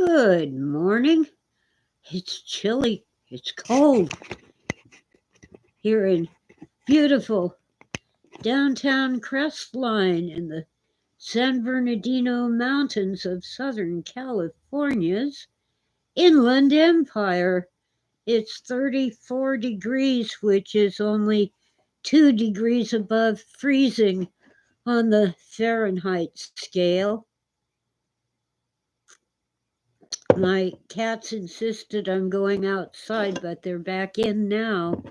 Good morning. It's chilly. It's cold here in beautiful downtown Crestline in the San Bernardino Mountains of Southern California's Inland Empire. It's 34 degrees, which is only 2 degrees above freezing on the Fahrenheit scale. My cats insisted on going outside, but they're back in now.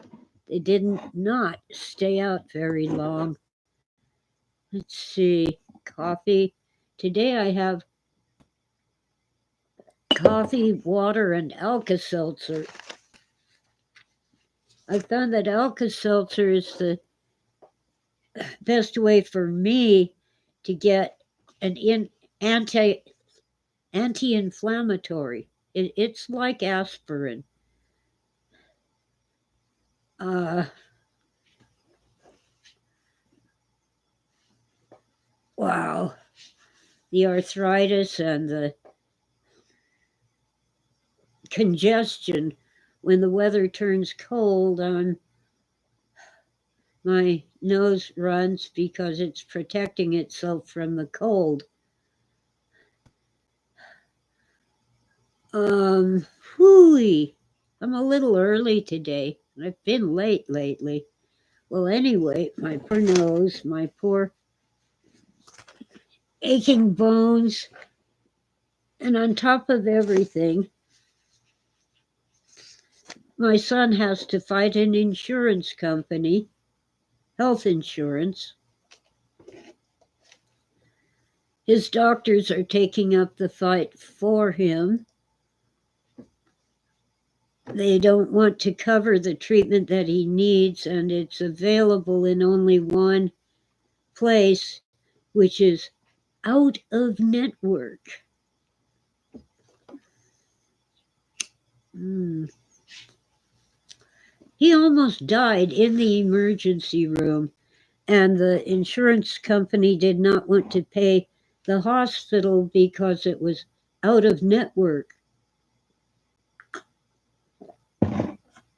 They didn't not stay out very long. Let's see, coffee. Today I have coffee, water, and Alka-Seltzer. I found that Alka-Seltzer is the best way for me to get an anti-inflammatory. It's like aspirin. Wow. The arthritis and the congestion when the weather turns cold on my nose runs because it's protecting itself from the cold. Whooey. I'm a little early today. I've been late lately. Well, anyway, my poor nose, my poor aching bones, and on top of everything, my son has to fight an insurance company, health insurance. His doctors are taking up the fight for him. They don't want to cover the treatment that he needs, and it's available in only one place, which is out of network. He almost died in the emergency room, and the insurance company did not want to pay the hospital because it was out of network.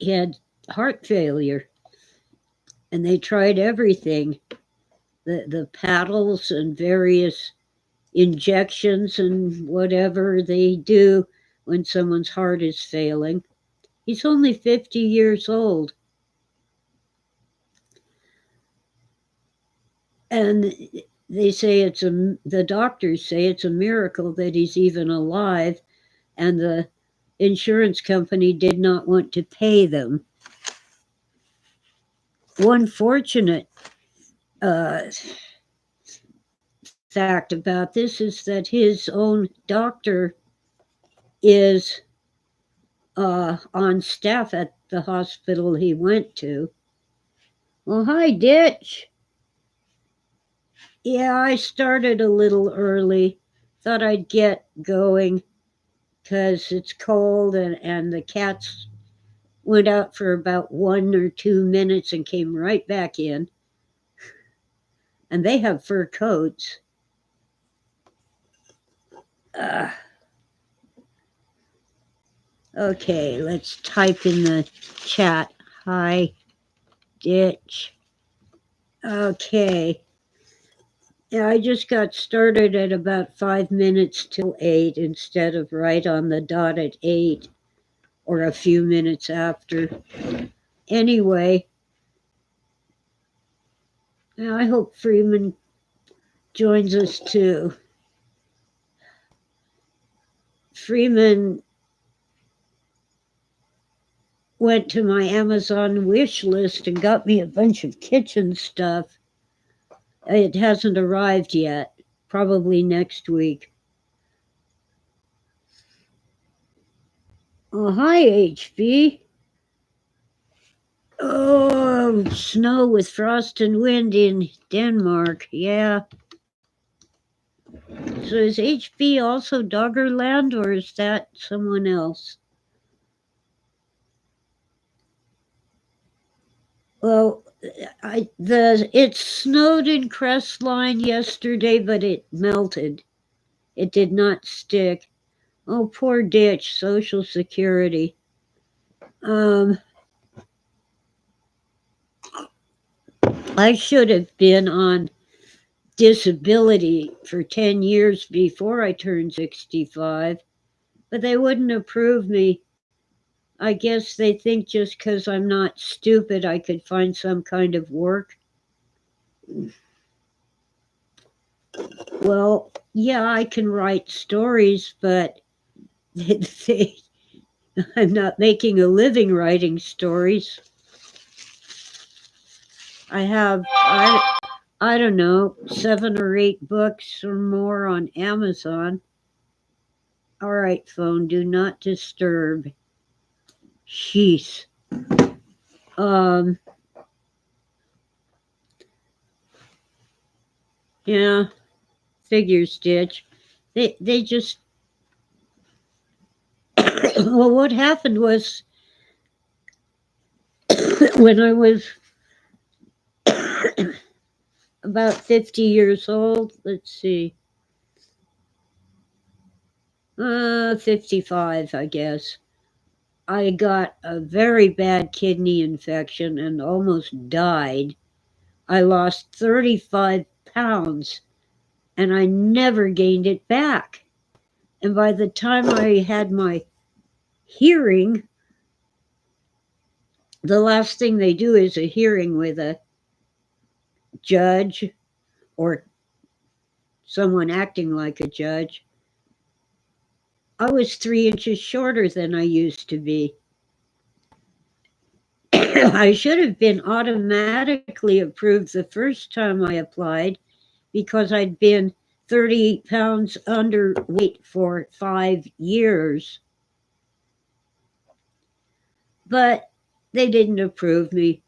He had heart failure, and they tried everything, the paddles and various injections and whatever they do when someone's heart is failing. He's only 50 years old. And they say the doctors say it's a miracle that he's even alive, and the insurance company did not want to pay them. One fortunate fact about this is that his own doctor is on staff at the hospital he went to. Well, hi, Ditch. Yeah, I started a little early. Thought I'd get going because it's cold and the cats went out for about 1 or 2 minutes and came right back in. And they have fur coats. Okay, let's type in the chat. Hi, Ditch. Okay. Yeah, I just got started at about 5 minutes till 8 instead of right on the dot at 8 or a few minutes after. Anyway, I hope Freeman joins us too. Freeman went to my Amazon wish list and got me a bunch of kitchen stuff. It hasn't arrived yet, probably next week. Oh, hi, HB. Oh, snow with frost and wind in Denmark, yeah. So is HB also Doggerland, or is that someone else? Well, it snowed in Crestline yesterday, but it melted. It did not stick. Oh, poor Ditch, Social Security. I should have been on disability for 10 years before I turned 65, but they wouldn't approve me. I guess they think just because I'm not stupid, I could find some kind of work. Well, yeah, I can write stories, but they, I'm not making a living writing stories. I have, I don't know, 7 or 8 books or more on Amazon. All right, phone, do not disturb. Jeez. Yeah, figure Stitch. They just well, what happened was when I was about 50 years old, let's see, 55, I guess. I got a very bad kidney infection and almost died. I lost 35 pounds and I never gained it back. And by the time I had my hearing, the last thing they do is a hearing with a judge or someone acting like a judge. I was 3 inches shorter than I used to be. I should have been automatically approved the first time I applied because I'd been 30 pounds underweight for 5 years. But they didn't approve me.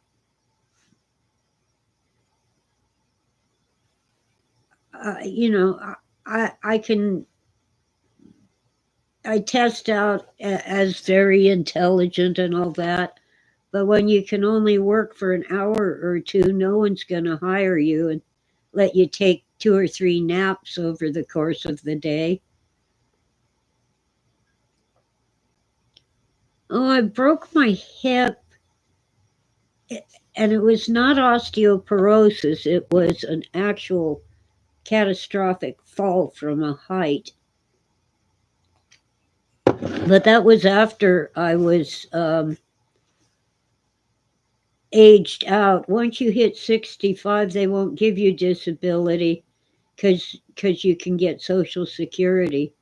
I can I test out as very intelligent and all that, but when you can only work for an hour or two, no one's going to hire you and let you take 2 or 3 naps over the course of the day. Oh, I broke my hip, and it was not osteoporosis, it was an actual catastrophic fall from a height. But that was after I was aged out. Once you hit 65, they won't give you disability because you can get Social Security.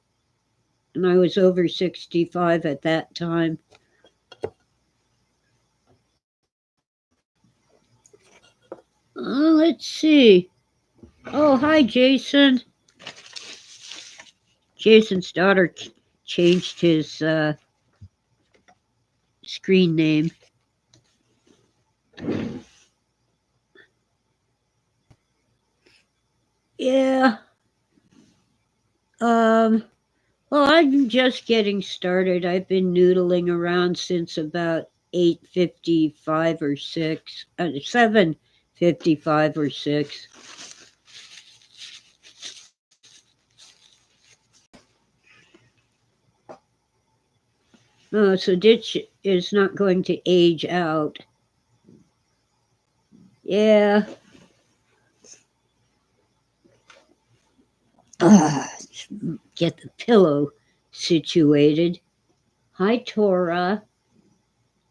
And I was over 65 at that time. Let's see. Oh, hi, Jason. Jason's daughter changed his screen name. Yeah. Well, I'm just getting started. I've been noodling around since about 8:55 or 6, 7:55 or 6. Oh, so Ditch is not going to age out. Yeah. Get the pillow situated. Hi, Tora.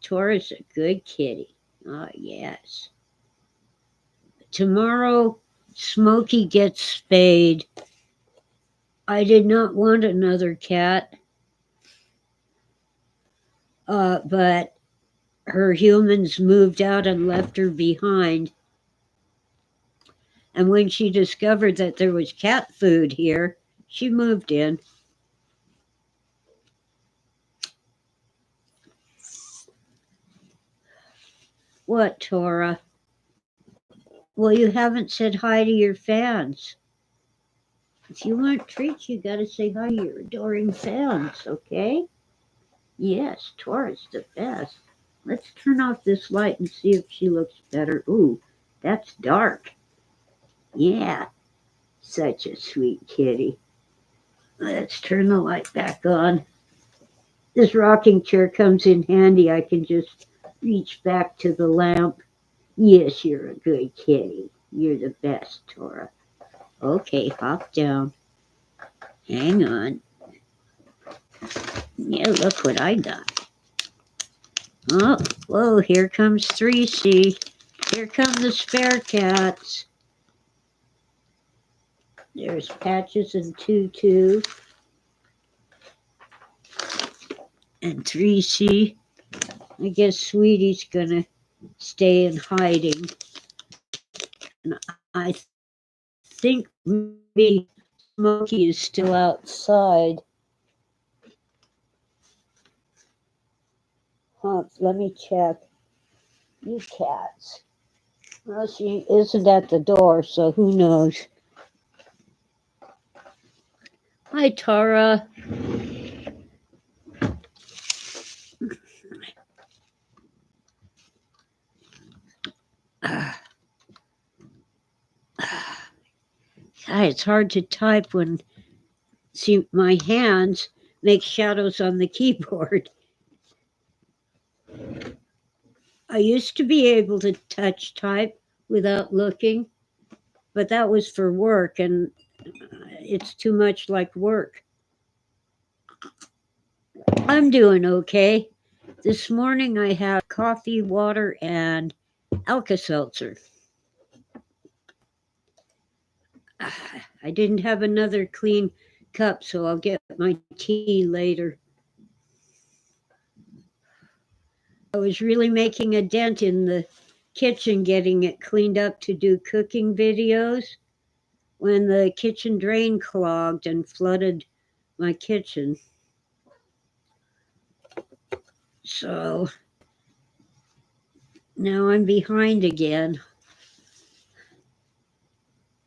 Tora's a good kitty. Oh, yes. Tomorrow, Smokey gets spayed. I did not want another cat, but her humans moved out and left her behind. And when she discovered that there was cat food here, she moved in. What, Tora? Well, you haven't said hi to your fans. If you want treats, you gotta say hi to your adoring fans, okay? Yes, Tora's the best. Let's turn off this light and see if she looks better. Ooh, that's dark. Yeah, such a sweet kitty. Let's turn the light back on. This rocking chair comes in handy. I can just reach back to the lamp. Yes, you're a good kitty. You're the best, Tora. Okay, hop down. Hang on. Yeah, look what I got. Oh, whoa, here comes 3C. Here come the spare cats. There's Patches and Tutu. And 3C. I guess Sweetie's gonna stay in hiding. And I think maybe Smokey is still outside. Huh, let me check. You cats. Well, she isn't at the door, so who knows. Hi, Tara. God, it's hard to type when, see, my hands make shadows on the keyboard. I used to be able to touch type without looking, but that was for work, and it's too much like work. I'm doing okay. This morning I had coffee, water, and Alka-Seltzer. I didn't have another clean cup, so I'll get my tea later. I was really making a dent in the kitchen, getting it cleaned up to do cooking videos, when the kitchen drain clogged and flooded my kitchen. So now I'm behind again.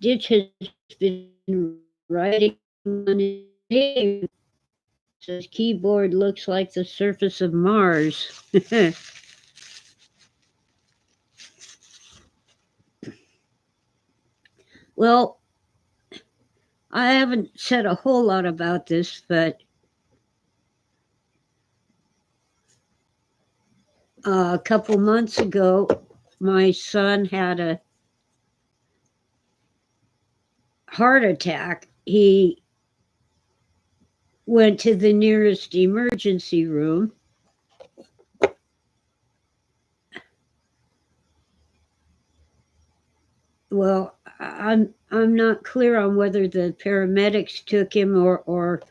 Ditch has been writing on his name. Says keyboard looks like the surface of Mars. Well, I haven't said a whole lot about this, but a couple months ago, my son had a heart attack. He went to the nearest emergency room. Well, I'm not clear on whether the paramedics took him or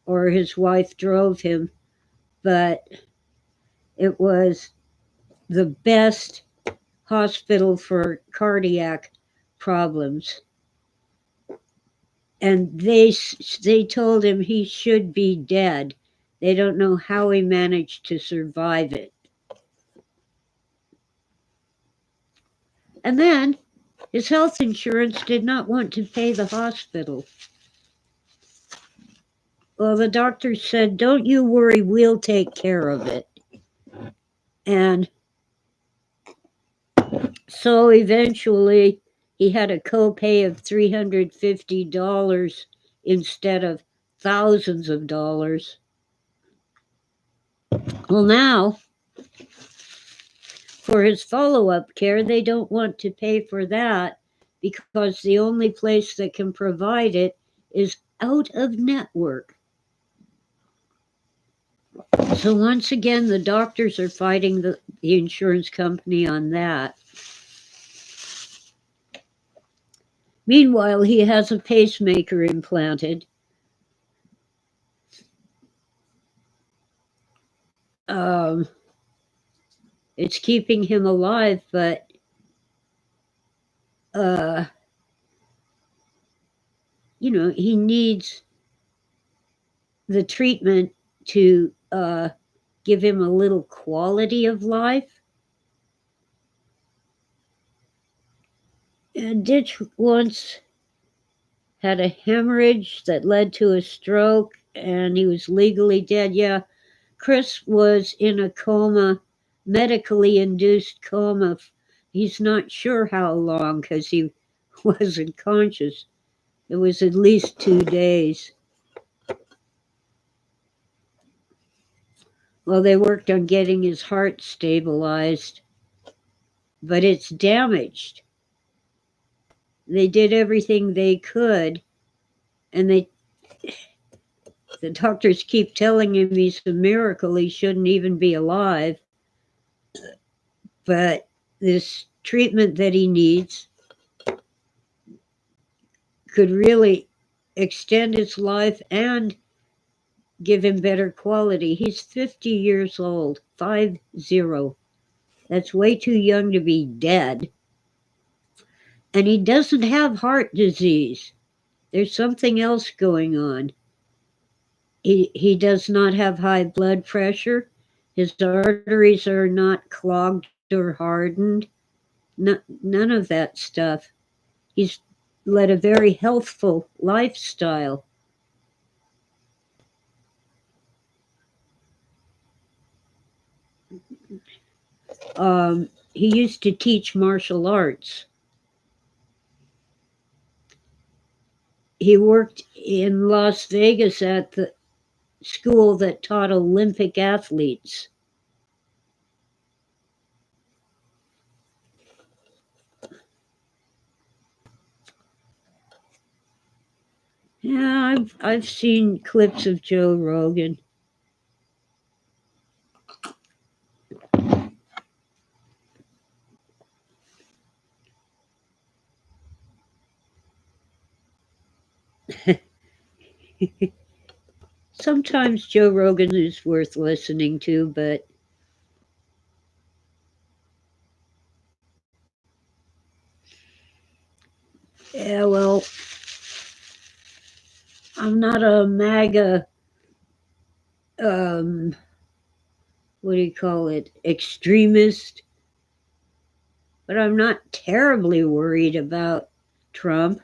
his wife drove him, but it was the best hospital for cardiac problems. And they told him he should be dead. They don't know how he managed to survive it. And then his health insurance did not want to pay the hospital. Well, the doctor said, "Don't you worry, we'll take care of it." And so eventually he had a copay of $350 instead of thousands of dollars. Well, now, for his follow-up care, they don't want to pay for that because the only place that can provide it is out of network. So once again, the doctors are fighting the insurance company on that. Meanwhile, he has a pacemaker implanted. It's keeping him alive, but he needs the treatment to give him a little quality of life. And Ditch once had a hemorrhage that led to a stroke, and he was legally dead. Yeah, Chris was in a coma, medically induced coma. He's not sure how long because he wasn't conscious. It was at least 2 days. Well, they worked on getting his heart stabilized, but it's damaged. They did everything they could, and the doctors keep telling him he's a miracle, he shouldn't even be alive. But this treatment that he needs could really extend his life and give him better quality. He's 50 years old, 50. That's way too young to be dead. And he doesn't have heart disease. There's something else going on. He does not have high blood pressure. His arteries are not clogged or hardened. None of that stuff. He's led a very healthful lifestyle. He used to teach martial arts. He worked in Las Vegas at the school that taught Olympic athletes. Yeah, I've seen clips of Joe Rogan. Sometimes Joe Rogan is worth listening to, but yeah, well, I'm not a MAGA, what do you call it, extremist, but I'm not terribly worried about Trump.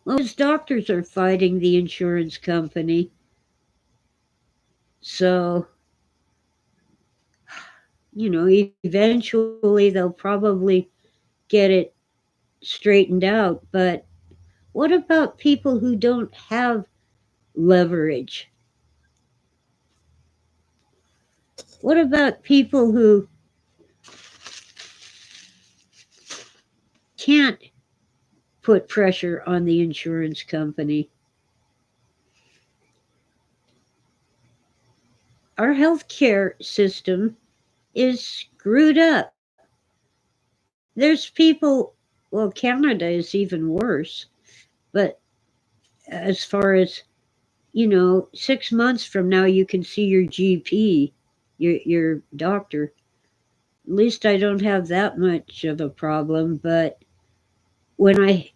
Well, his doctors are fighting the insurance company. So, eventually they'll probably get it straightened out. But what about people who don't have leverage? What about people who can't put pressure on the insurance company? Our healthcare system is screwed up. There's people, well, Canada is even worse, but as far as 6 months from now, you can see your GP, your doctor. At least I don't have that much of a problem. But when I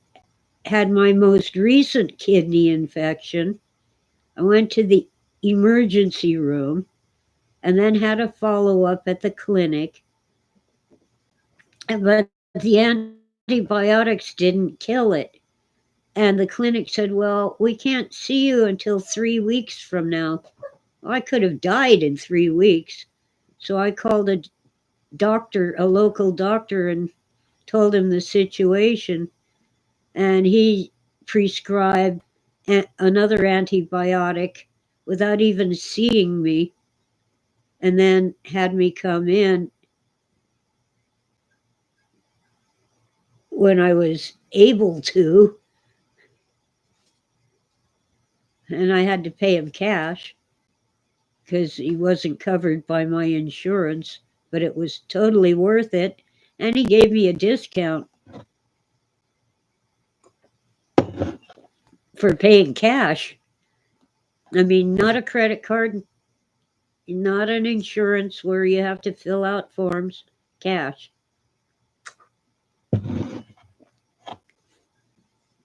had my most recent kidney infection, I went to the emergency room and then had a follow up at the clinic. But the antibiotics didn't kill it. And the clinic said, well, we can't see you until 3 weeks from now. Well, I could have died in 3 weeks. So I called a local doctor, and told him the situation. And he prescribed another antibiotic without even seeing me, and then had me come in when I was able to. And I had to pay him cash because he wasn't covered by my insurance, but it was totally worth it. And he gave me a discount for paying cash. I mean, not a credit card, not an insurance where you have to fill out forms, cash.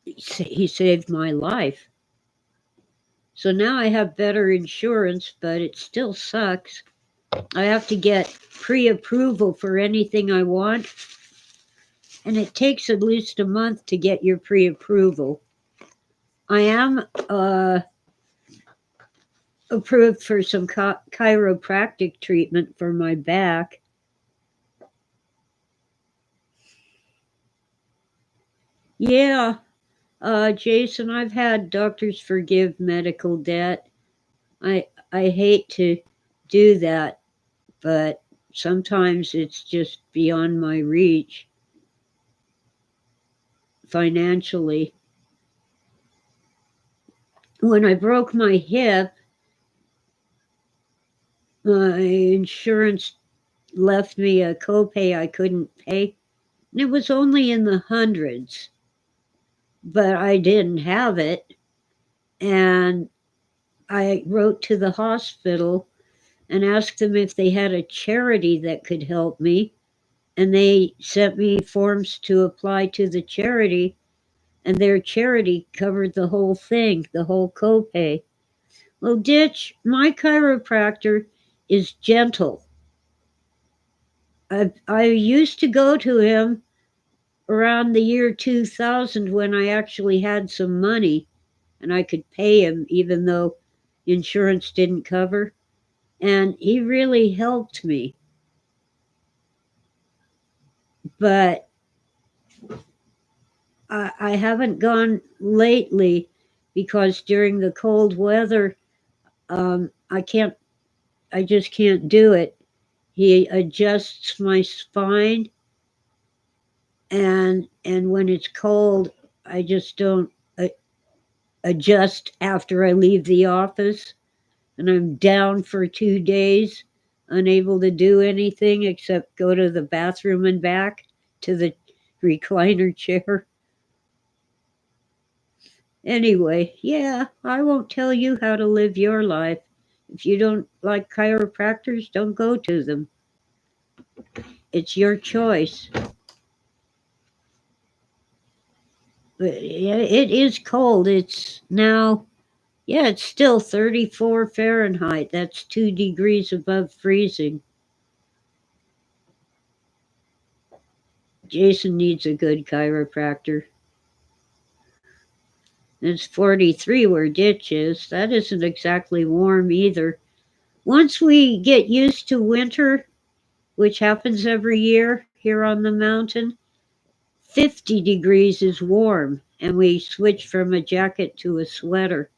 He saved my life. So now I have better insurance, but it still sucks. I have to get pre approval for anything I want, and it takes at least a month to get your pre approval. I am approved for some chiropractic treatment for my back. Yeah, Jason, I've had doctors forgive medical debt. I hate to do that, but sometimes it's just beyond my reach financially. When I broke my hip, my insurance left me a copay I couldn't pay. And it was only in the hundreds, but I didn't have it. And I wrote to the hospital and asked them if they had a charity that could help me. And they sent me forms to apply to the charity, and their charity covered the whole thing, the whole copay. Well, Ditch, my chiropractor is gentle. I used to go to him around the year 2000 when I actually had some money and I could pay him even though insurance didn't cover. And he really helped me. But I haven't gone lately because during the cold weather, I just can't do it. He adjusts my spine, and when it's cold, I just don't adjust after I leave the office, and I'm down for 2 days, unable to do anything except go to the bathroom and back to the recliner chair. Anyway, yeah, I won't tell you how to live your life. If you don't like chiropractors, don't go to them. It's your choice. But yeah, it is cold. It's now, yeah, it's still 34 Fahrenheit. That's 2 degrees above freezing. Jason needs a good chiropractor. It's 43 where Ditch is. That isn't exactly warm either. Once we get used to winter, which happens every year here on the mountain, 50 degrees is warm, and we switch from a jacket to a sweater.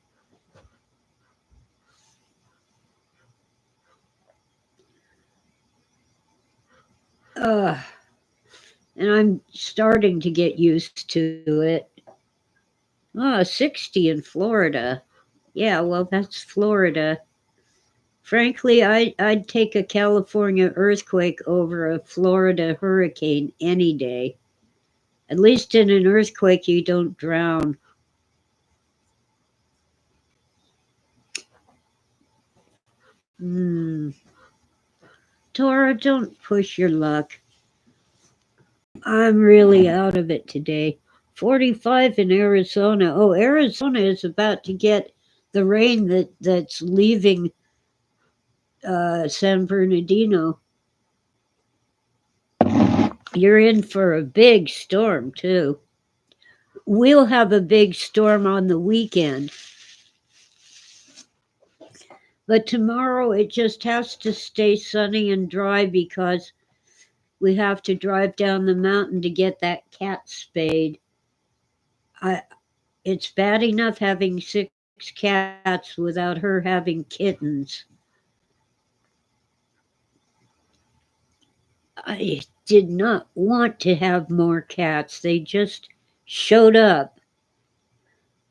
Ugh. And I'm starting to get used to it. Oh, 60 in Florida. Yeah, well, that's Florida. Frankly, I'd take a California earthquake over a Florida hurricane any day. At least in an earthquake, you don't drown. Hmm. Tora, don't push your luck. I'm really out of it today. 45 in Arizona. Oh, Arizona is about to get the rain that's leaving San Bernardino. You're in for a big storm, too. We'll have a big storm on the weekend. But tomorrow it just has to stay sunny and dry because we have to drive down the mountain to get that cat spayed. I, it's bad enough having 6 cats without her having kittens. I did not want to have more cats. They just showed up.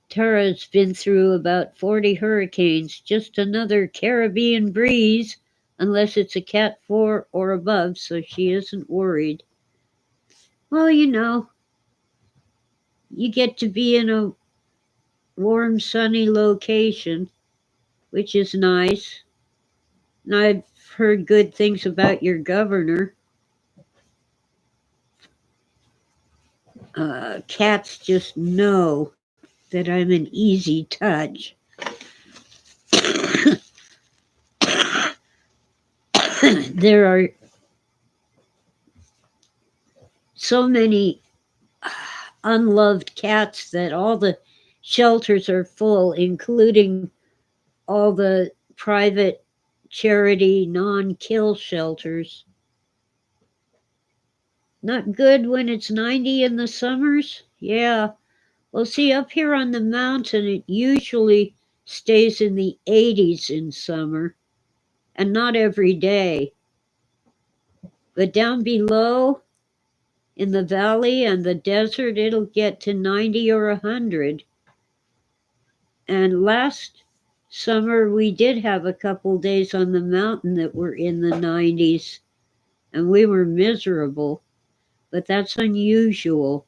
Tara's been through about 40 hurricanes, just another Caribbean breeze, unless it's a Cat 4 or above, so she isn't worried. Well, you get to be in a warm, sunny location, which is nice. And I've heard good things about your governor. Cats just know that I'm an easy touch. There are so many unloved cats that all the shelters are full, including all the private charity non-kill shelters. Not good when it's 90 in the summers? Yeah. Well, see, up here on the mountain, it usually stays in the 80s in summer, and not every day. But down below in the valley and the desert, it'll get to 90 or 100. And last summer, we did have a couple days on the mountain that were in the 90s, and we were miserable, but that's unusual.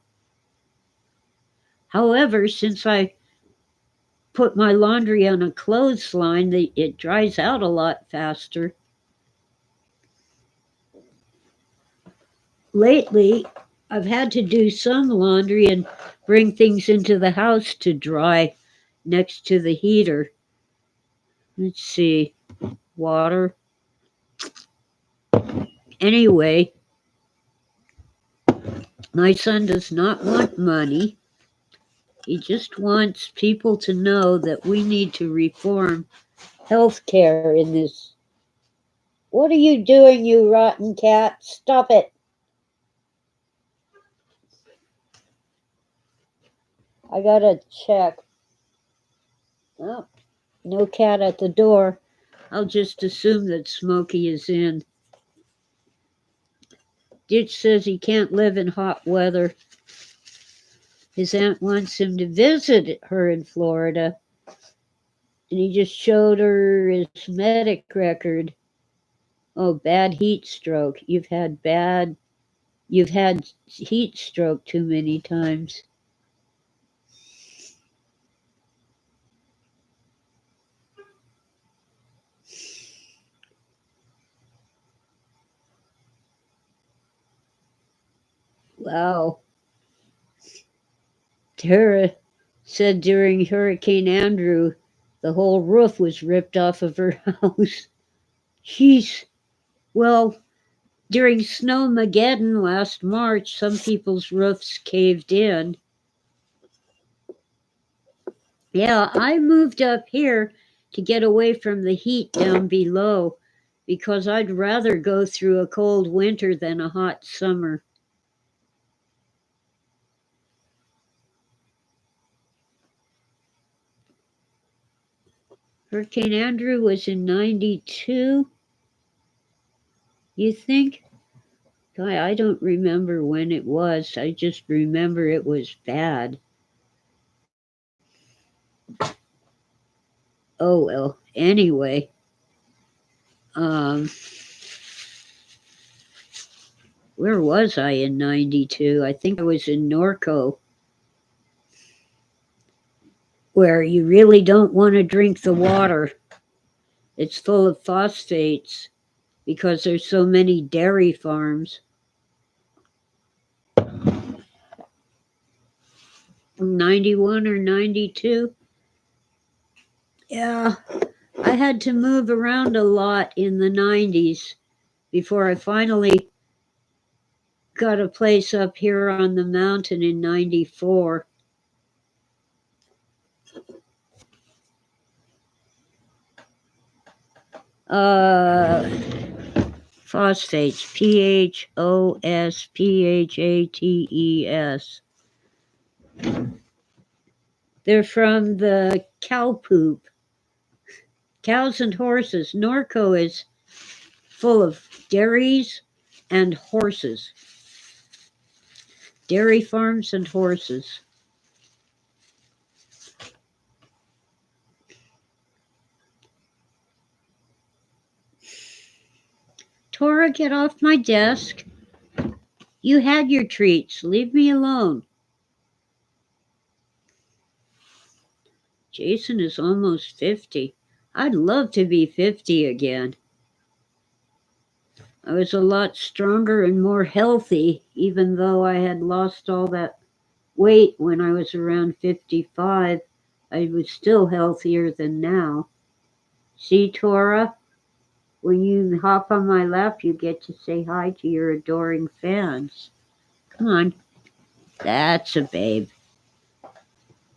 However, since I put my laundry on a clothesline, it dries out a lot faster. Lately, I've had to do some laundry and bring things into the house to dry next to the heater. Let's see, water. Anyway, my son does not want money. He just wants people to know that we need to reform health care in this. What are you doing, you rotten cat? Stop it. I gotta check. Oh, no cat at the door. I'll just assume that Smokey is in. Ditch says he can't live in hot weather. His aunt wants him to visit her in Florida. And he just showed her his medic record. Oh, bad heat stroke. You've had heat stroke too many times. Wow. Tara said during Hurricane Andrew, the whole roof was ripped off of her house. Jeez. Well, during Snowmageddon last March, some people's roofs caved in. Yeah, I moved up here to get away from the heat down below because I'd rather go through a cold winter than a hot summer. Hurricane Andrew was in 92, you think? I don't remember when it was. I just remember it was bad. Oh, well, anyway. Where was I in 92? I think I was in Norco, where you really don't want to drink the water. It's full of phosphates because there's so many dairy farms. 91 or 92? Yeah, I had to move around a lot in the 90s before I finally got a place up here on the mountain in 94. Phosphates, PHOSPHATES. They're from the cow poop. Cows and horses. Norco is full of dairies and horses. Dairy farms and horses. Tora, get off my desk. You had your treats. Leave me alone. Jason is almost 50. I'd love to be 50 again. I was a lot stronger and more healthy, even though I had lost all that weight when I was around 55. I was still healthier than now. See, Tora? When you hop on my lap, you get to say hi to your adoring fans. Come on. That's a babe.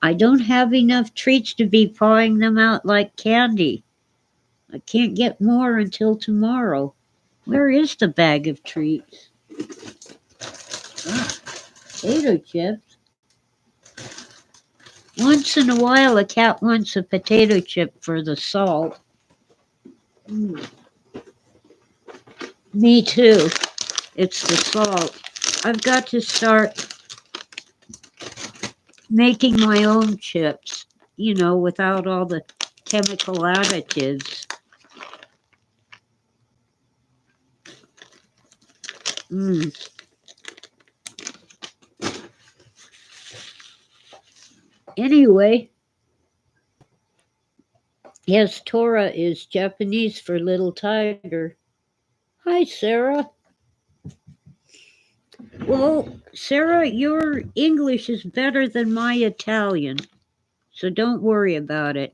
I don't have enough treats to be pawing them out like candy. I can't get more until tomorrow. Where is the bag of treats? Ah, potato chips. Once in a while, a cat wants a potato chip for the salt. Me too. It's the salt. I've got to start making my own chips, without all the chemical additives. Mm. Anyway, yes, Tora is Japanese for little tiger. Hi, Sarah. Well, Sarah, your English is better than my Italian, so don't worry about it.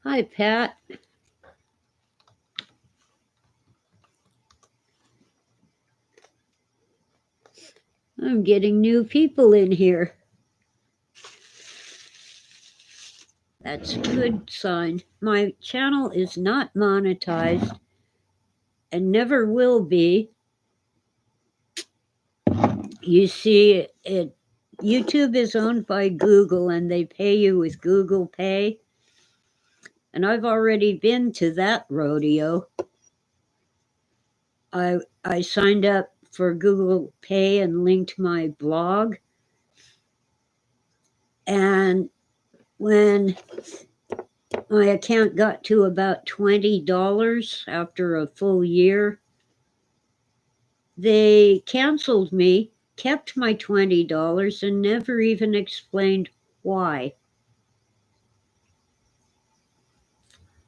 Hi, Pat. I'm getting new people in here. That's a good sign. My channel is not monetized and never will be. You see, YouTube is owned by Google and they pay you with Google Pay. And I've already been to that rodeo. I signed up for Google Pay and linked my blog. And when my account got to about $20 after a full year, they canceled me, kept my $20, and never even explained why.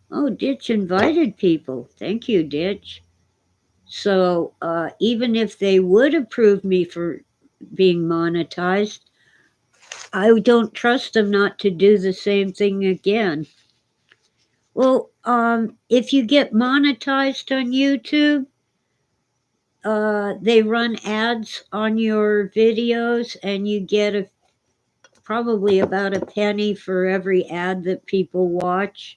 Oh, Ditch invited people. Thank you, Ditch. So even if they would approve me for being monetized, I don't trust them not to do the same thing again. Well, if you get monetized on YouTube, they run ads on your videos, and you get probably about a penny for every ad that people watch.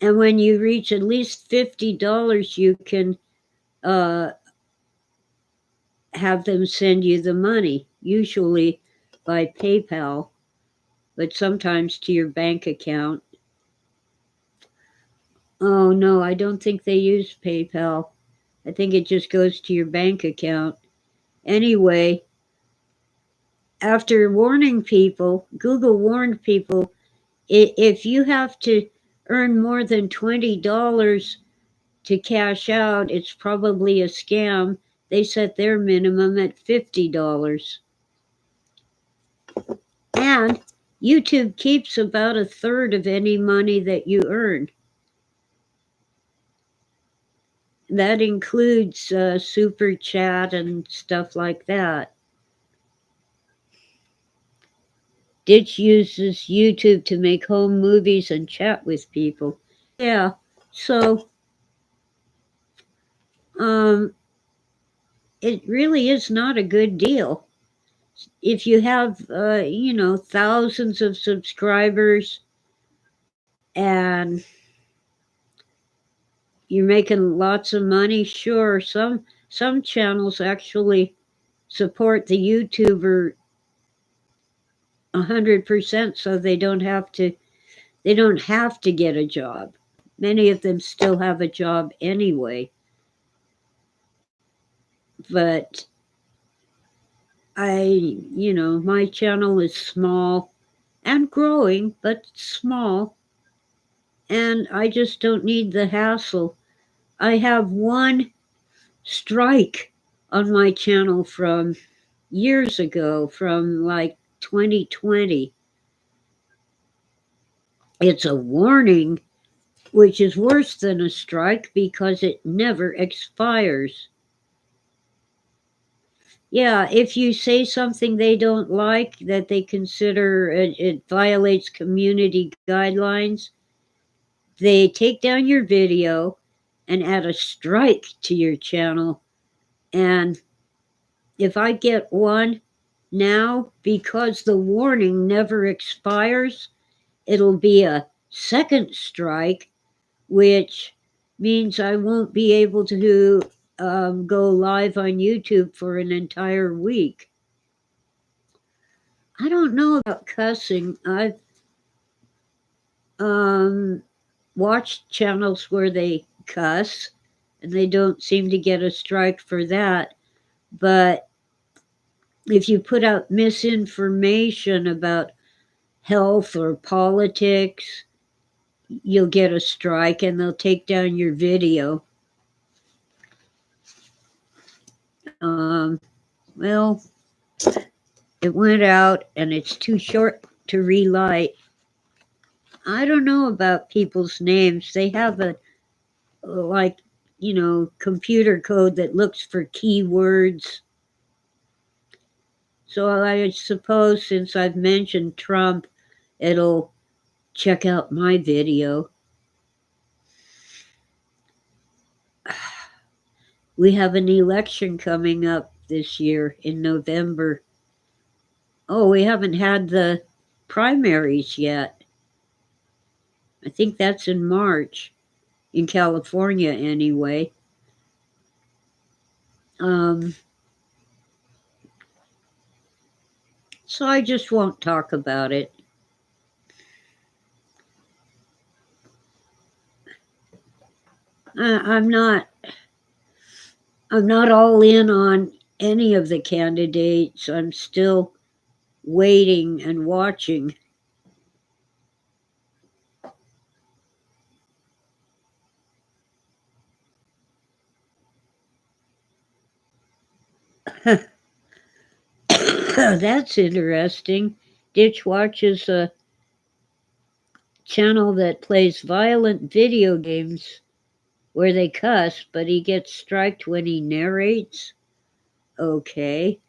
And when you reach at least $50, you can have them send you the money, usually by PayPal, but sometimes to your bank account. Oh, no, I don't think they use PayPal. I think it just goes to your bank account. Anyway, after warning people, Google warned people, if you have to earn more than $20 to cash out, it's probably a scam. They set their minimum at $50. And YouTube keeps about a third of any money that you earn. That includes super chat and stuff like that. Ditch uses YouTube to make home movies and chat with people. Yeah, so it really is not a good deal. If you have, thousands of subscribers and you're making lots of money, sure, some channels actually support the YouTuber 100%, so they don't have to get a job. Many of them still have a job anyway. But my channel is small and growing, but small, and I just don't need the hassle. I have one strike on my channel from years ago, from like 2020. It's a warning, which is worse than a strike because it never expires. Yeah, if you say something they don't like, that they consider it violates community guidelines, they take down your video and add a strike to your channel. And if I get one now, because the warning never expires, it'll be a second strike, which means I won't be able to go live on YouTube for an entire week. I don't know about cussing. I've watched channels where they cuss, and they don't seem to get a strike for that. But if you put out misinformation about health or politics, you'll get a strike and they'll take down your video. Well, it went out and it's too short to relight. I don't know about people's names. They have a, like, computer code that looks for keywords. So I suppose since I've mentioned Trump, it'll check out my video. We have an election coming up this year in November. Oh, we haven't had the primaries yet. I think that's in March, in California anyway. So I just won't talk about it. I'm not all in on any of the candidates. I'm still waiting and watching. That's interesting. Ditch watches a channel that plays violent video games where they cuss, but he gets striked when he narrates. Okay.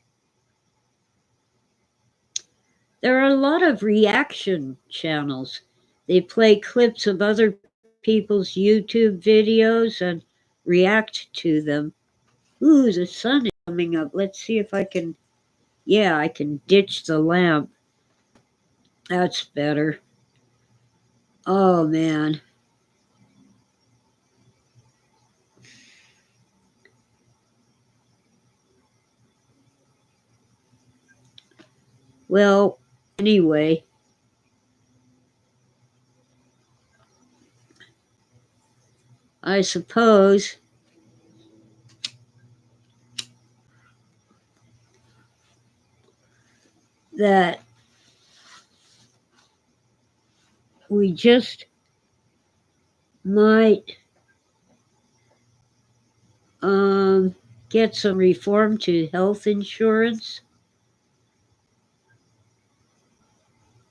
There are a lot of reaction channels. They play clips of other people's YouTube videos and react to them. Ooh, the sun is coming up. Let's see if I can. Yeah, I can ditch the lamp. That's better. Oh, man. Well, anyway, I suppose that we just might get some reform to health insurance.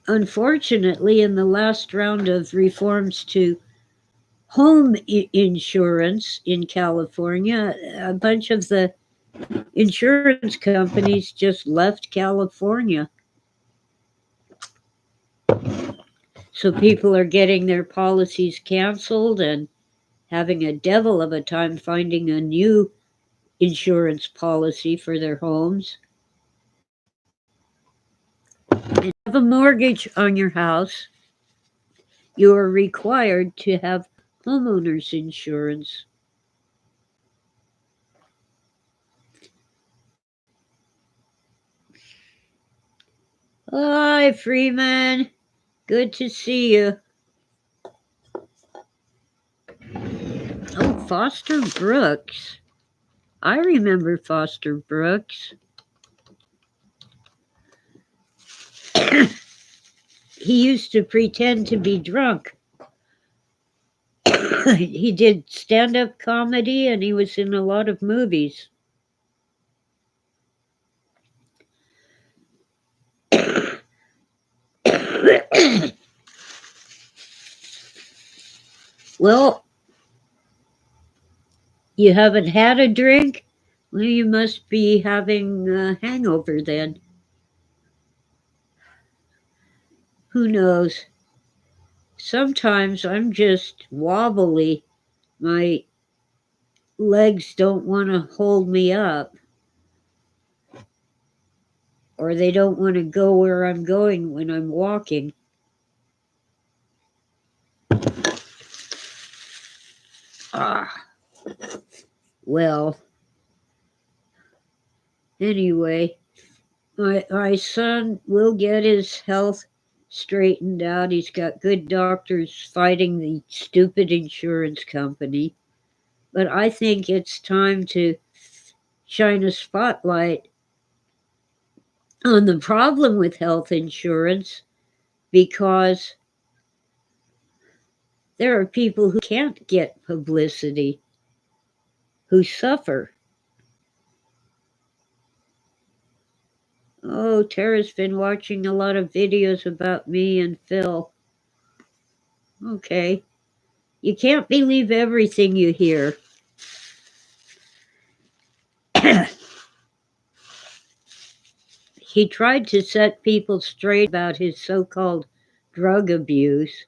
Unfortunately, in the last round of reforms to home insurance in California, a bunch of the insurance companies just left California. So people are getting their policies canceled and having a devil of a time finding a new insurance policy for their homes. And if you have a mortgage on your house, you are required to have homeowners insurance. Hi, Freeman. Good to see you. Oh, Foster Brooks. I remember Foster Brooks. He used to pretend to be drunk. He did stand-up comedy and he was in a lot of movies. Well, you haven't had a drink? Well, you must be having a hangover then. Who knows? Sometimes I'm just wobbly. My legs don't want to hold me up. Or they don't want to go where I'm going when I'm walking. Ah, well, anyway, my son will get his health straightened out. He's got good doctors fighting the stupid insurance company. But I think it's time to shine a spotlight on the problem with health insurance, because there are people who can't get publicity, who suffer. Oh, Tara's been watching a lot of videos about me and Phil. Okay. You can't believe everything you hear. He tried to set people straight about his so-called drug abuse,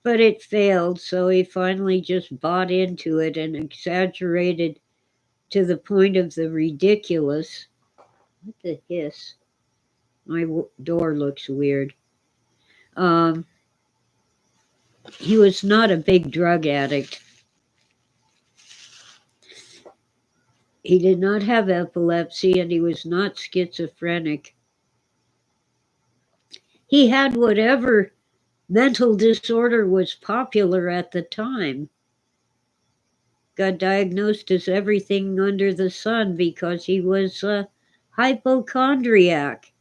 but it failed, so he finally just bought into it and exaggerated to the point of the ridiculous. What the hiss? My door looks weird. He was not a big drug addict. He did not have epilepsy, and he was not schizophrenic. He had whatever mental disorder was popular at the time. Got diagnosed as everything under the sun because he was a hypochondriac.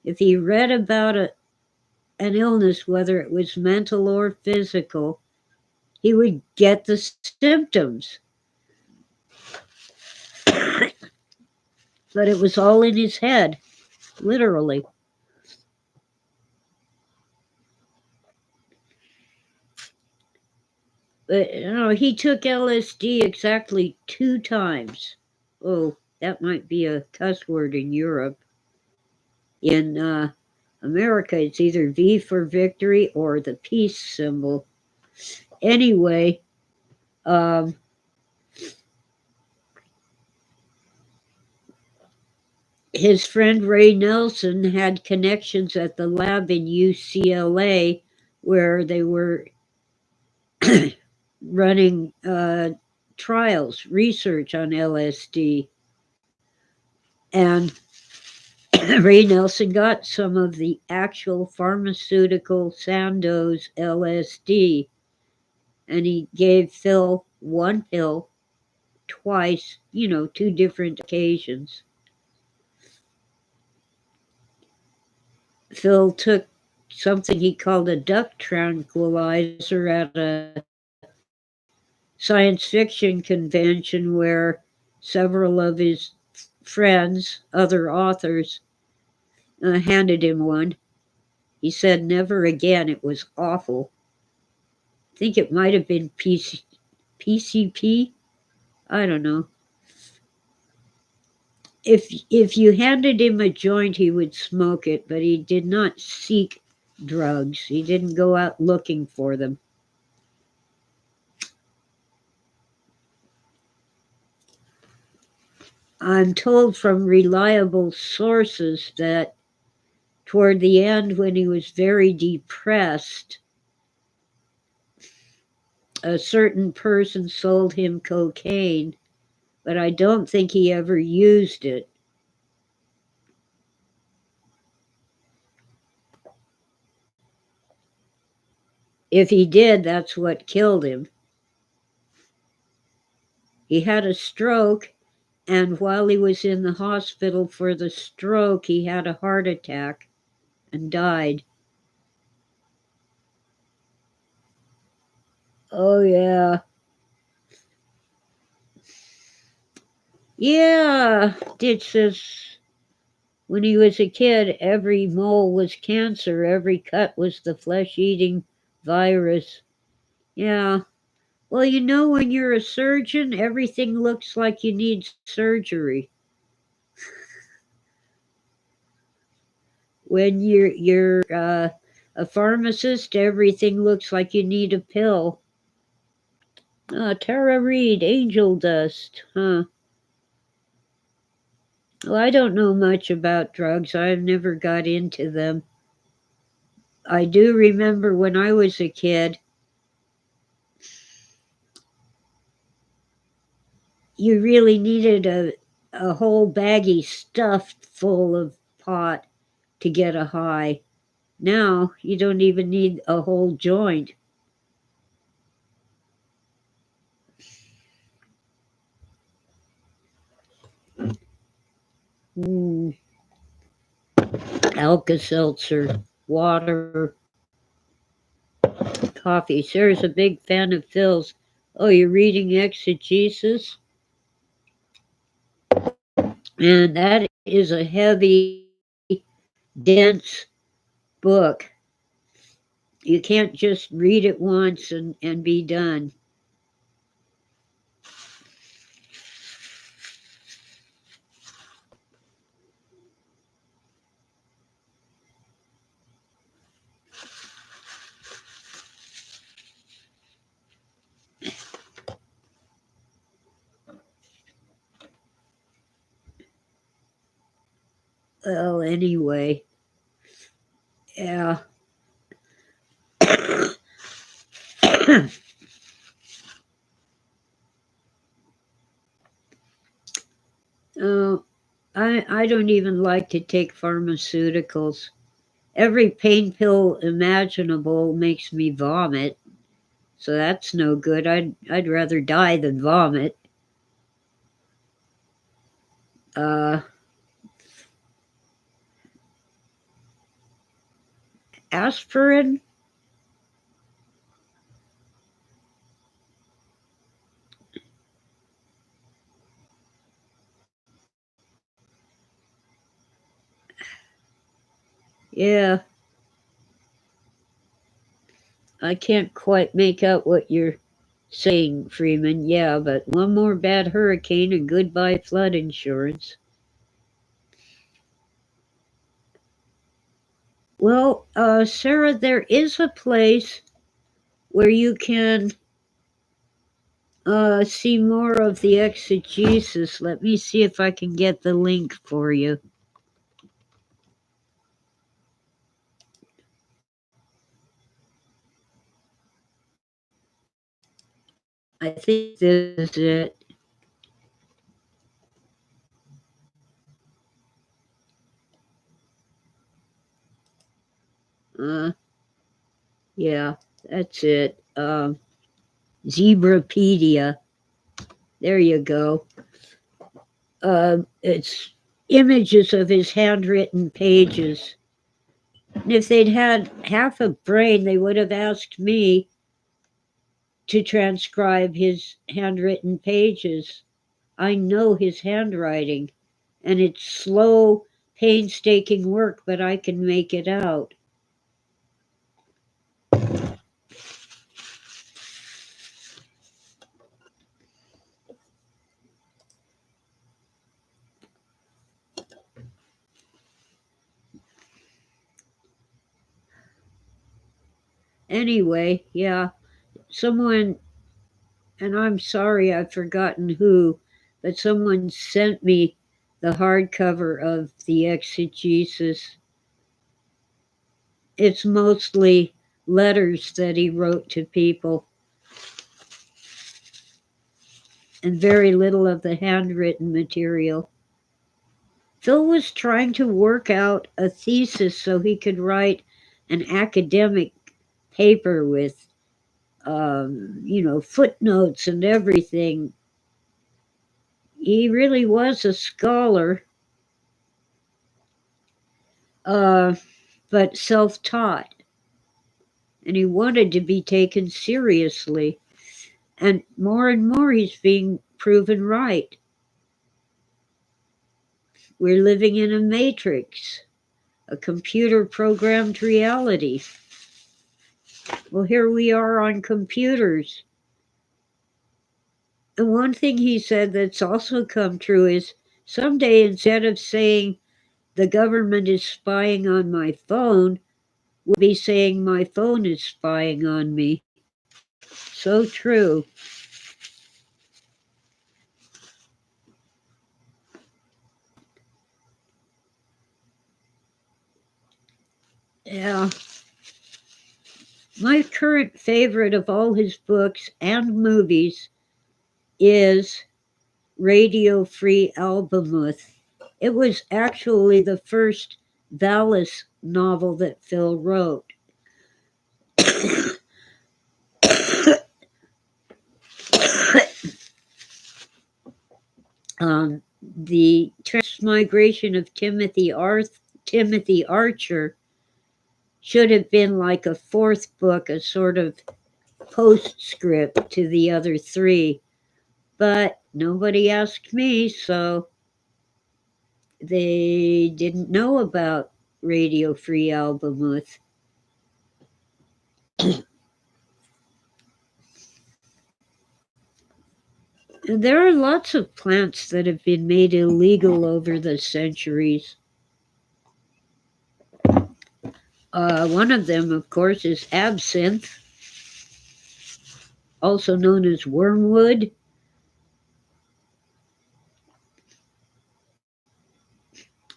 If he read about an illness, whether it was mental or physical, he would get the symptoms. But it was all in his head, literally. But he took LSD exactly 2 times. Oh, that might be a cuss word in Europe. In America, it's either V for victory or the peace symbol. Anyway, his friend Ray Nelson had connections at the lab in UCLA where they were running trials, research on LSD. And Ray Nelson got some of the actual pharmaceutical Sandoz LSD, and he gave Phil 1 pill twice, 2 different occasions. Phil took something he called a duck tranquilizer at a science fiction convention where several of his friends, other authors, handed him one. He said never again. It was awful. I think it might have been PCP. I don't know. If you handed him a joint, he would smoke it, but he did not seek drugs. He didn't go out looking for them. I'm told from reliable sources that toward the end, when he was very depressed, a certain person sold him cocaine, but I don't think he ever used it. If he did, that's what killed him. He had a stroke, and while he was in the hospital for the stroke, he had a heart attack and died. Oh, yeah. Yeah, it says when he was a kid, every mole was cancer, every cut was the flesh-eating virus. Yeah. Well, when you're a surgeon, everything looks like you need surgery. When you're a pharmacist, everything looks like you need a pill. Tara Reid, angel dust, huh? Well, I don't know much about drugs. I've never got into them. I do remember when I was a kid, you really needed a whole baggie stuffed full of pot to get a high. Now you don't even need a whole joint. Mm, Alka-Seltzer, water, coffee. Sarah's a big fan of Phil's. Oh, you're reading exegesis? And that is a heavy, dense book. You can't just read it once and be done. Well, anyway, yeah. Oh, I don't even like to take pharmaceuticals. Every pain pill imaginable makes me vomit, so that's no good. I'd rather die than vomit. Uh, Aspirin. Yeah, I can't quite make out what you're saying, Freeman. Yeah, but one more bad hurricane and goodbye flood insurance. Well, Sarah, there is a place where you can see more of the exegesis. Let me see if I can get the link for you. I think this is it. Uh, yeah, that's it. Zebrapedia. There you go. It's images of his handwritten pages. And if they'd had half a brain, they would have asked me to transcribe his handwritten pages. I know his handwriting, and it's slow, painstaking work, but I can make it out. Anyway, yeah, someone, and I'm sorry I've forgotten who, but someone sent me the hardcover of the exegesis. It's mostly letters that he wrote to people, and very little of the handwritten material. Phil was trying to work out a thesis so he could write an academic paper with, footnotes and everything. He really was a scholar, uh, but self taught, and he wanted to be taken seriously. And more he's being proven right. We're living in a matrix, a computer programmed reality. Well, here we are on computers. And one thing he said that's also come true is someday instead of saying the government is spying on my phone, we'll be saying my phone is spying on me. So true. Yeah. My current favorite of all his books and movies is radio-free albemuth. It was actually the first Valis novel that Phil wrote. The transmigration of Timothy Archer should have been like a fourth book, a sort of postscript to the other three. But nobody asked me, so they didn't know about Radio Free Albemuth. There are lots of plants that have been made illegal over the centuries. One of them, of course, is absinthe, also known as wormwood.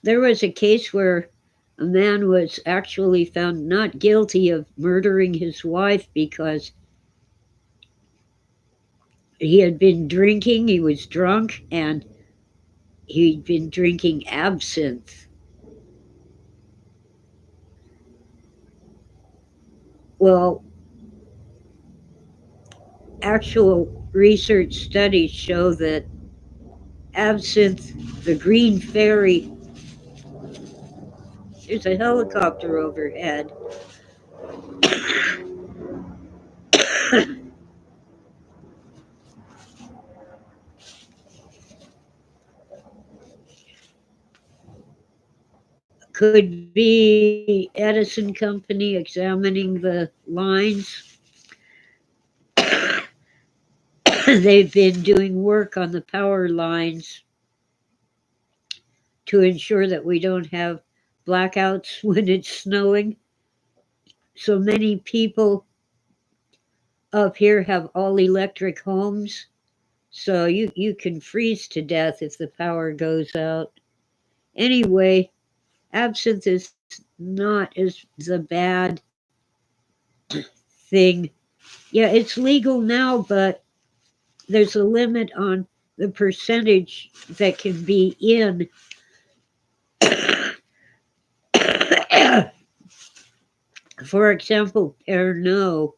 There was a case where a man was actually found not guilty of murdering his wife because he had been drinking, he was drunk, and he'd been drinking absinthe. Well, actual research studies show that absinthe, the green fairy, there's a helicopter overhead. Could be Edison Company examining the lines. They've been doing work on the power lines to ensure that we don't have blackouts when it's snowing. So many people up here have all electric homes, so you can freeze to death if the power goes out. Anyway, absinthe is not as the bad thing. Yeah, it's legal now, but there's a limit on the percentage that can be in. For example, Pernod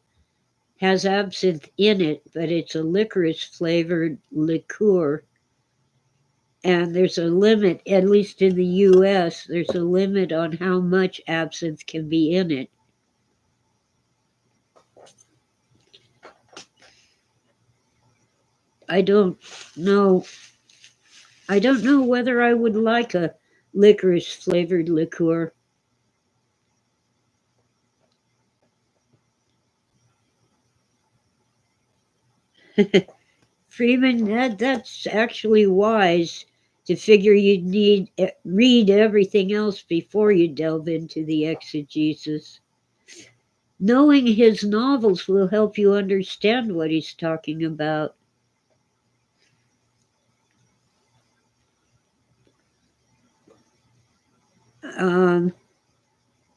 has absinthe in it, but it's a licorice flavored liqueur. And there's a limit, at least in the US, there's a limit on how much absinthe can be in it. I don't know. I don't know whether I would like a licorice flavored liqueur. Freeman, that's actually wise to figure you'd need read everything else before you delve into the exegesis. Knowing his novels will help you understand what he's talking about.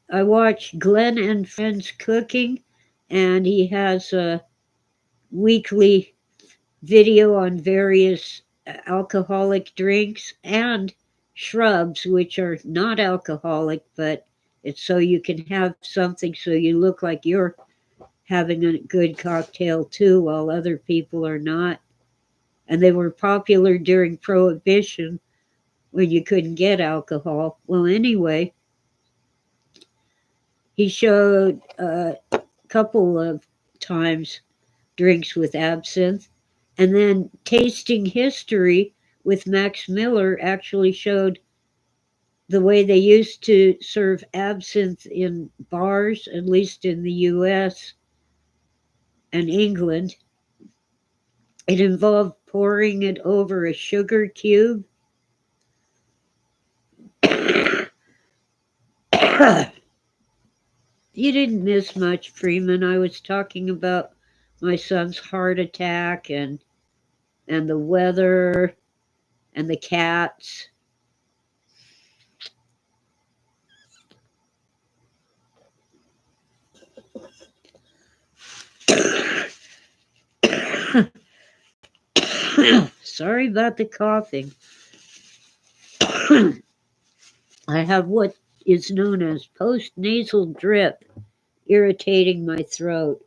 I watch Glenn and Friends Cooking, and he has a weekly video on various alcoholic drinks and shrubs, which are not alcoholic, but it's so you can have something so you look like you're having a good cocktail too, while other people are not. And they were popular during Prohibition when you couldn't get alcohol. Well, anyway, he showed a couple of times drinks with absinthe. And then Tasting History with Max Miller actually showed the way they used to serve absinthe in bars, at least in the US and England. It involved pouring it over a sugar cube. You didn't miss much, Freeman. I was talking about my son's heart attack and the weather and the cats. Sorry about the coughing. I have what is known as post-nasal drip irritating my throat.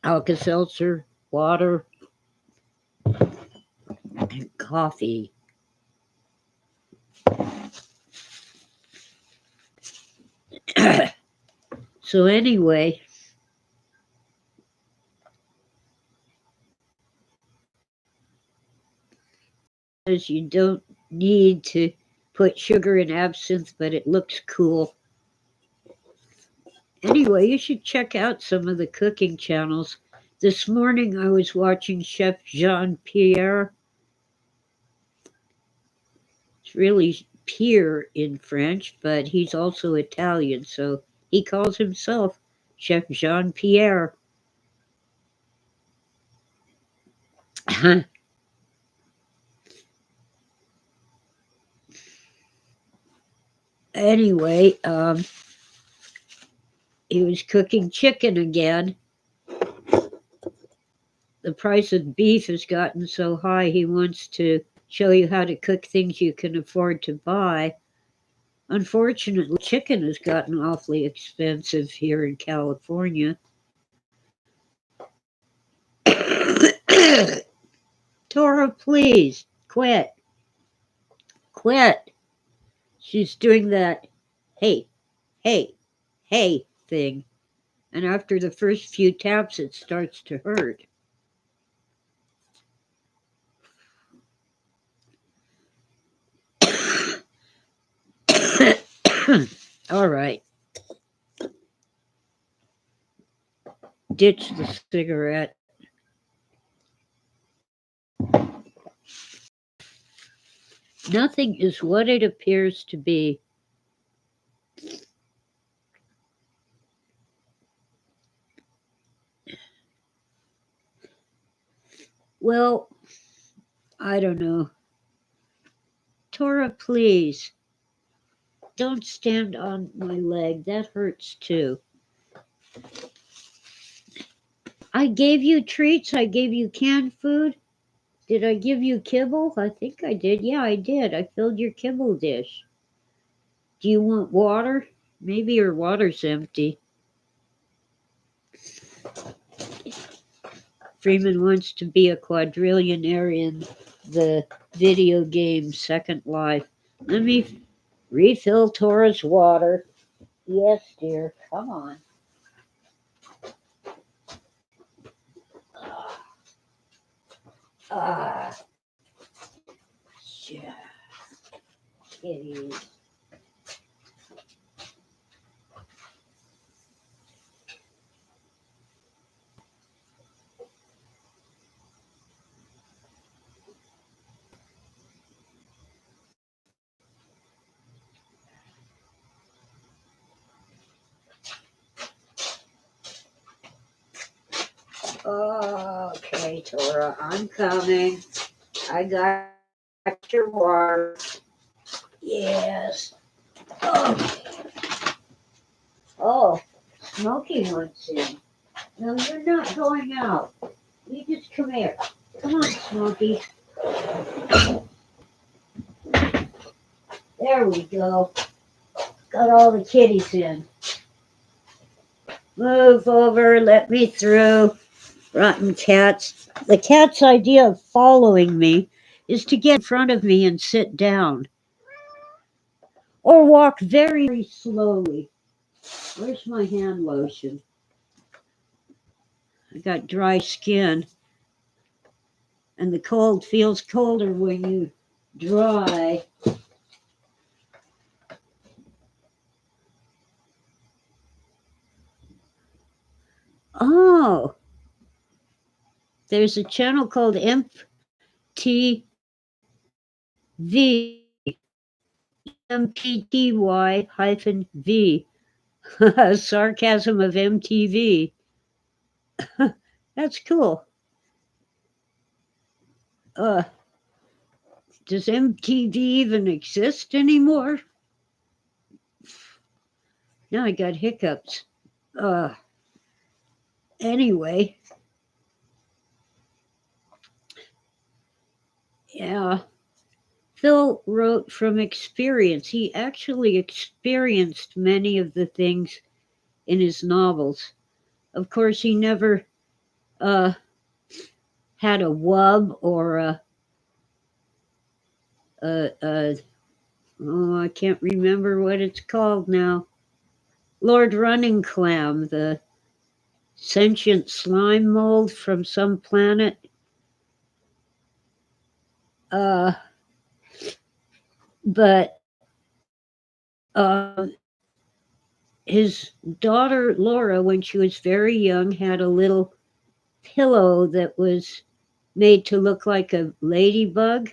Alka-Seltzer, water, and coffee. So anyway, as you don't need to put sugar in absinthe, but it looks cool. Anyway, you should check out some of the cooking channels. This morning I was watching Chef Jean-Pierre. It's really Pierre in French, but he's also Italian, so he calls himself Chef Jean-Pierre. Anyway, he was cooking chicken again. The price of beef has gotten so high, he wants to show you how to cook things you can afford to buy. Unfortunately, chicken has gotten awfully expensive here in California. Tora, please, quit. Quit. She's doing that hey, hey, hey thing. And after the first few taps, it starts to hurt. All right. Ditch the cigarette. Nothing is what it appears to be. Well, I don't know. Tora, please. Don't stand on my leg. That hurts too. I gave you treats. I gave you canned food. Did I give you kibble? I think I did. Yeah, I did. I filled your kibble dish. Do you want water? Maybe your water's empty. Freeman wants to be a quadrillionaire in the video game Second Life. Let me refill Tora's water. Yes, dear. Come on. Ah, yeah. Kitties. Okay, Tora, I'm coming. I got your water. Yes. Oh, oh, Smokey wants in. No, you're not going out. You just come here. Come on, Smokey. There we go. Got all the kitties in. Move over, let me through. Rotten cats. The cat's idea of following me is to get in front of me and sit down. Or walk very, very slowly. Where's my hand lotion? I got dry skin. And the cold feels colder when you dry. Oh, there's a channel called MTV, MPTY-V, sarcasm of MTV. That's cool. Does MTV even exist anymore? Now I got hiccups. Anyway, Yeah. Phil wrote from experience. He actually experienced many of the things in his novels. Of course, he never uh, had a wub or a oh, I can't remember what it's called now. Lord Running Clam, the sentient slime mold from some planet. Uh, but his daughter Laura, when she was very young, had a little pillow that was made to look like a ladybug,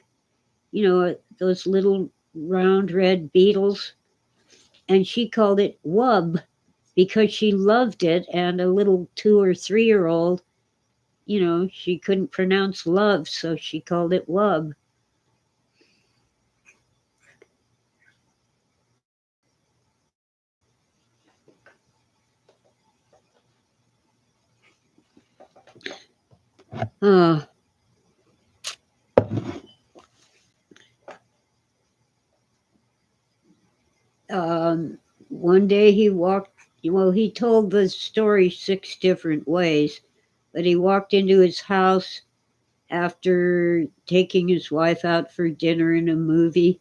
those little round red beetles. And she called it Wub because she loved it. And a little 2 or 3 year old, she couldn't pronounce love, so she called it Wub. Uh, One day he told the story 6 different ways, but he walked into his house after taking his wife out for dinner and a movie,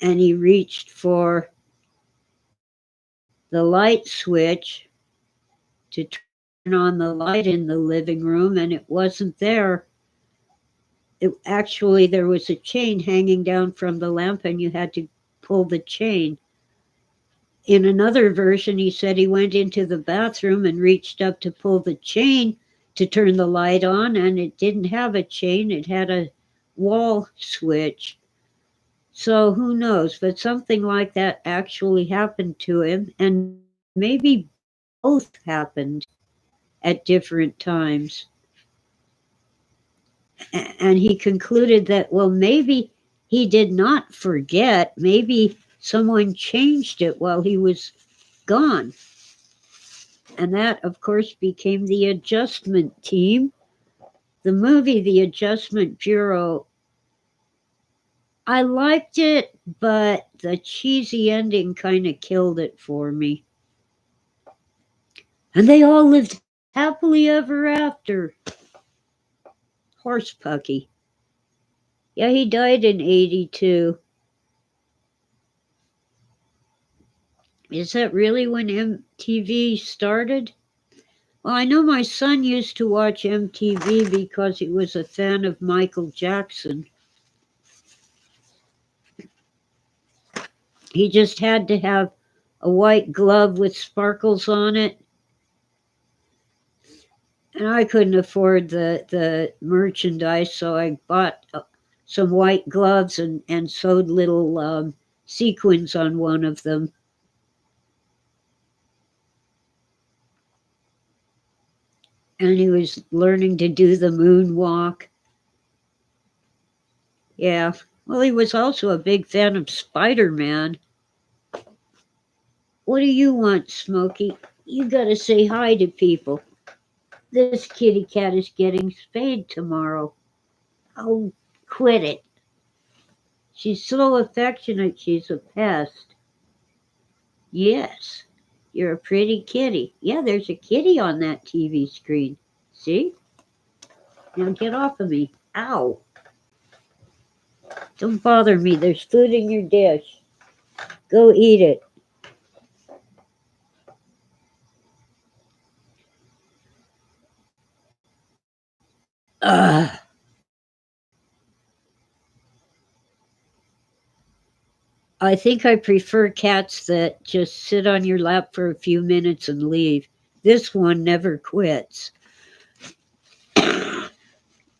and he reached for the light switch to turn on the light in the living room, and it wasn't there. There was a chain hanging down from the lamp, and you had to pull the chain. In another version, he said he went into the bathroom and reached up to pull the chain to turn the light on, and it didn't have a chain, it had a wall switch. So who knows? But something like that actually happened to him, and maybe both happened at different times. And he concluded that, well, maybe he did not forget. Maybe someone changed it while he was gone. And that, of course, became the adjustment team. The movie, The Adjustment Bureau, I liked it, but the cheesy ending kind of killed it for me. And they all lived happily ever after. Horse Pucky. Yeah, he died in 82. Is that really when MTV started? Well, I know my son used to watch MTV because he was a fan of Michael Jackson. He just had to have a white glove with sparkles on it. And I couldn't afford the merchandise, so I bought some white gloves and sewed little sequins on one of them. And he was learning to do the moonwalk. Yeah. Well, he was also a big fan of Spider-Man. What do you want, Smokey? You gotta say hi to people. This kitty cat is getting spayed tomorrow. Oh, quit it. She's so affectionate, she's a pest. Yes, you're a pretty kitty. Yeah, there's a kitty on that TV screen. See? Now get off of me. Ow. Don't bother me. There's food in your dish. Go eat it. Ugh. I think I prefer cats that just sit on your lap for a few minutes and leave. This one never quits.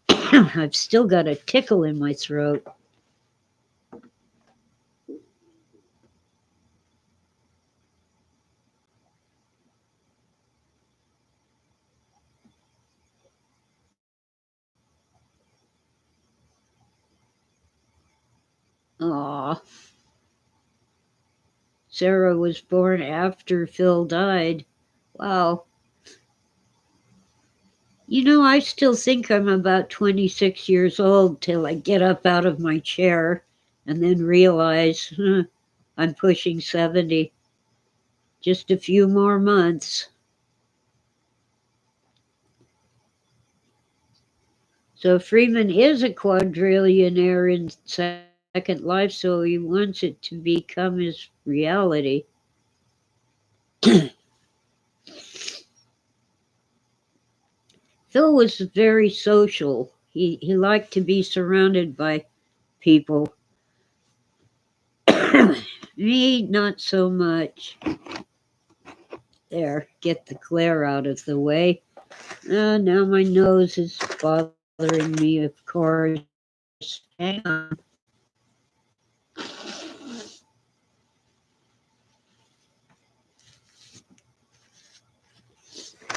I've still got a tickle in my throat. Aw. Sarah was born after Phil died. Wow. You know, I still think I'm about 26 years old till I get up out of my chair and then realize I'm pushing 70. Just a few more months. So Freeman is a quadrillionaire in Second Life, so he wants it to become his reality. Phil was very social. He liked to be surrounded by people. Me, not so much. There, get the glare out of the way. Now my nose is bothering me, of course. Hang on.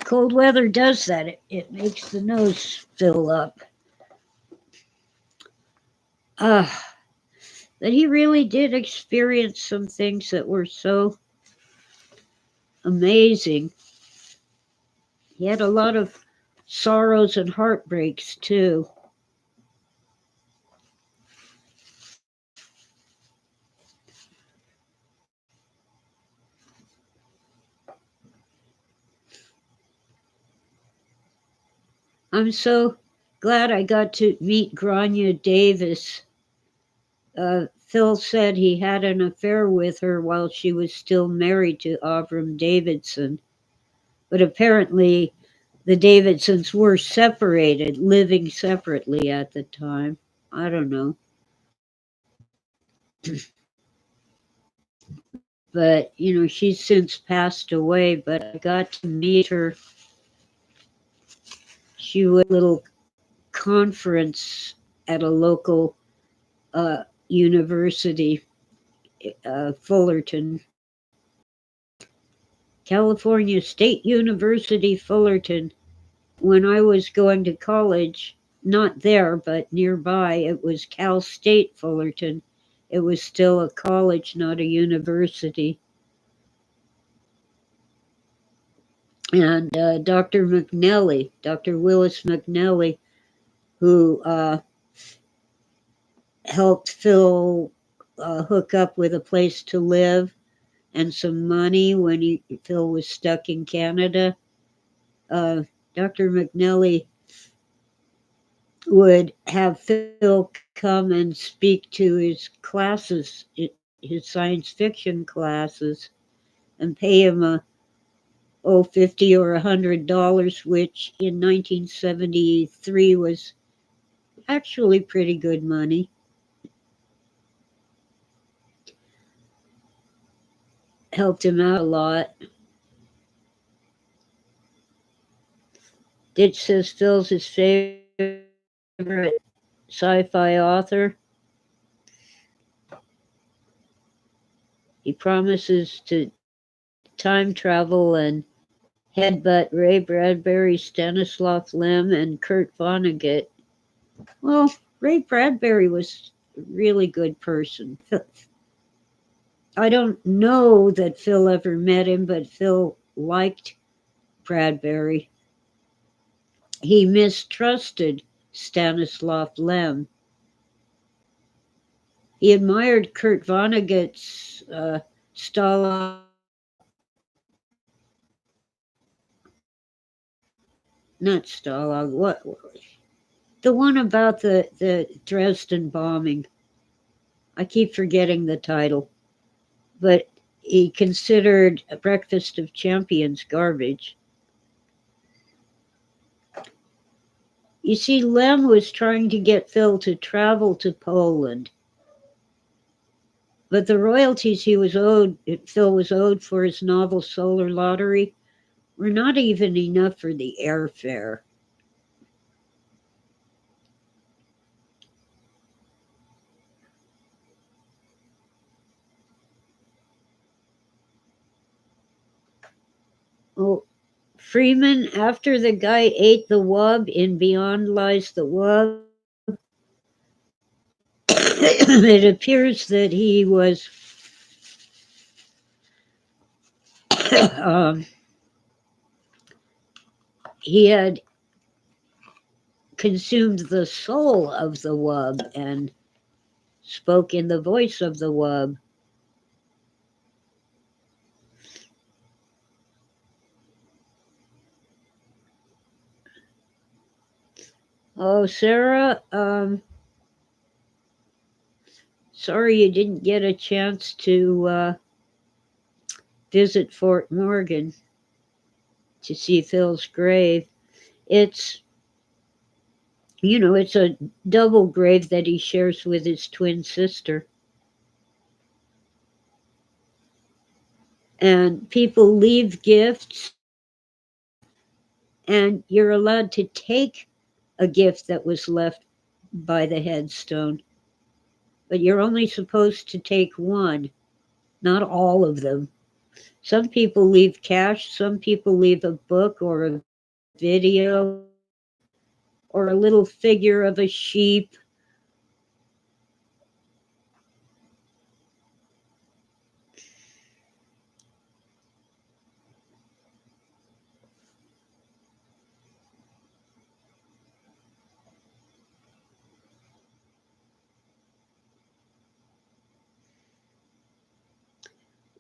Cold weather does that. It makes the nose fill up. Ah, that he really did experience some things that were so amazing. He had a lot of sorrows and heartbreaks too. I'm so glad I got to meet Grania Davis. Phil said he had an affair with her while she was still married to Avram Davidson, but apparently the Davidsons were separated, living separately at the time. I don't know. But, she's since passed away, but I got to meet her. She was at a little conference at a local university, Fullerton, California State University, Fullerton. When I was going to college, not there, but nearby, it was Cal State Fullerton. It was still a college, not a university. And Dr. McNelly, Dr. Willis McNelly, who helped Phil hook up with a place to live and some money when Phil was stuck in Canada. Dr. McNelly would have Phil come and speak to his classes, his science fiction classes, and pay him $50 or $100, which in 1973 was actually pretty good money. Helped him out a lot. Ditch says Phil's his favorite sci-fi author. He promises to time travel and headbutt Ray Bradbury, Stanislav Lem, and Kurt Vonnegut. Well, Ray Bradbury was a really good person. I don't know that Phil ever met him, but Phil liked Bradbury. He mistrusted Stanislav Lem. He admired Kurt Vonnegut's Stalag, not Stalag, what? The one about the Dresden bombing. I keep forgetting the title. But he considered a Breakfast of Champions garbage. You see, Lem was trying to get Phil to travel to Poland. But the royalties Phil was owed for his novel Solar Lottery were not even enough for the airfare. Oh, Freeman, after the guy ate the wub in Beyond Lies the Wub, it appears that he was he had consumed the soul of the wub and spoke in the voice of the wub. Oh, Sarah, sorry you didn't get a chance to visit Fort Morgan to see Phil's grave. It's, it's a double grave that he shares with his twin sister. And people leave gifts, and you're allowed to take a gift that was left by the headstone. But you're only supposed to take one, not all of them. Some people leave cash, some people leave a book or a video or a little figure of a sheep.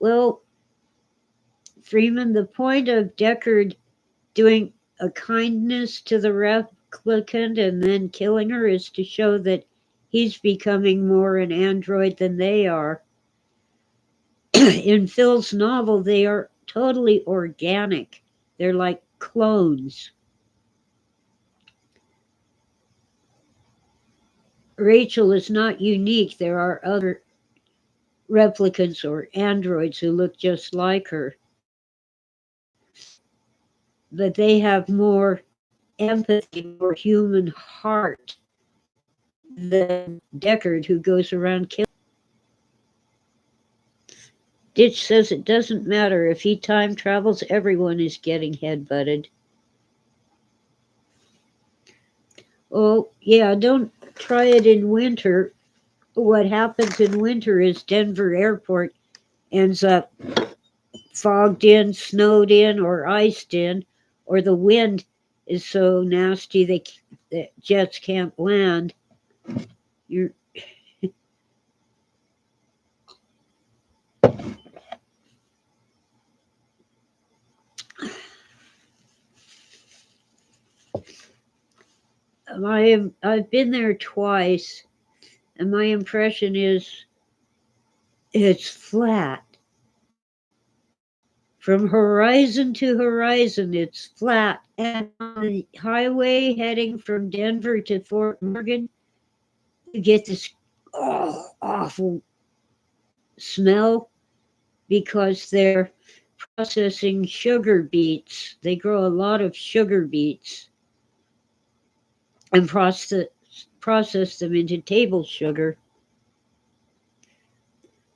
Well, Freeman, the point of Deckard doing a kindness to the replicant and then killing her is to show that he's becoming more an android than they are. In Phil's novel, they are totally organic. They're like clones. Rachel is not unique. There are other replicants or androids who look just like her. But they have more empathy, more human heart than Deckard, who goes around killing. Ditch says it doesn't matter. If he time travels, everyone is getting headbutted. Oh, yeah, don't try it in winter. What happens in winter is Denver Airport ends up fogged in, snowed in, or iced in, or the wind is so nasty that jets can't land. You're I've been there twice, and my impression is it's flat. From horizon to horizon, it's flat. And on the highway heading from Denver to Fort Morgan, you get this awful smell because they're processing sugar beets. They grow a lot of sugar beets and process them into table sugar.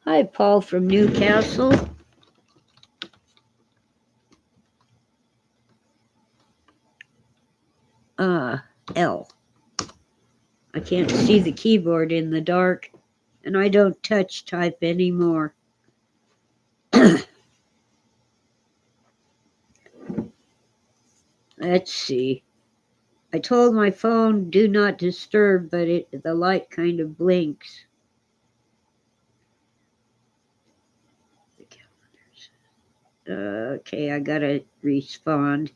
Hi, Paul from Newcastle. L. I can't see the keyboard in the dark, and I don't touch type anymore. Let's see. I told my phone do not disturb, but the light kind of blinks. Okay, I gotta respond.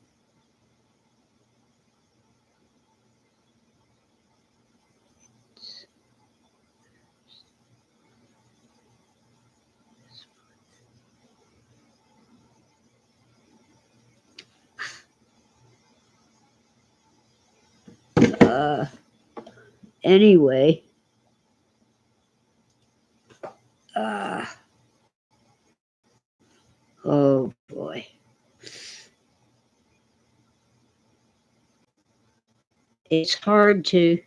Anyway. Oh boy. It's hard to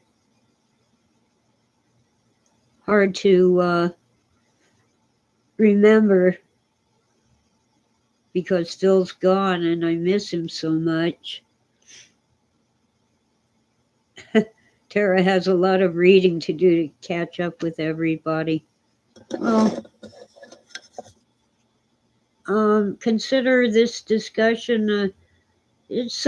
remember because Phil's gone and I miss him so much. Tara has a lot of reading to do to catch up with everybody. Well, consider this discussion. It's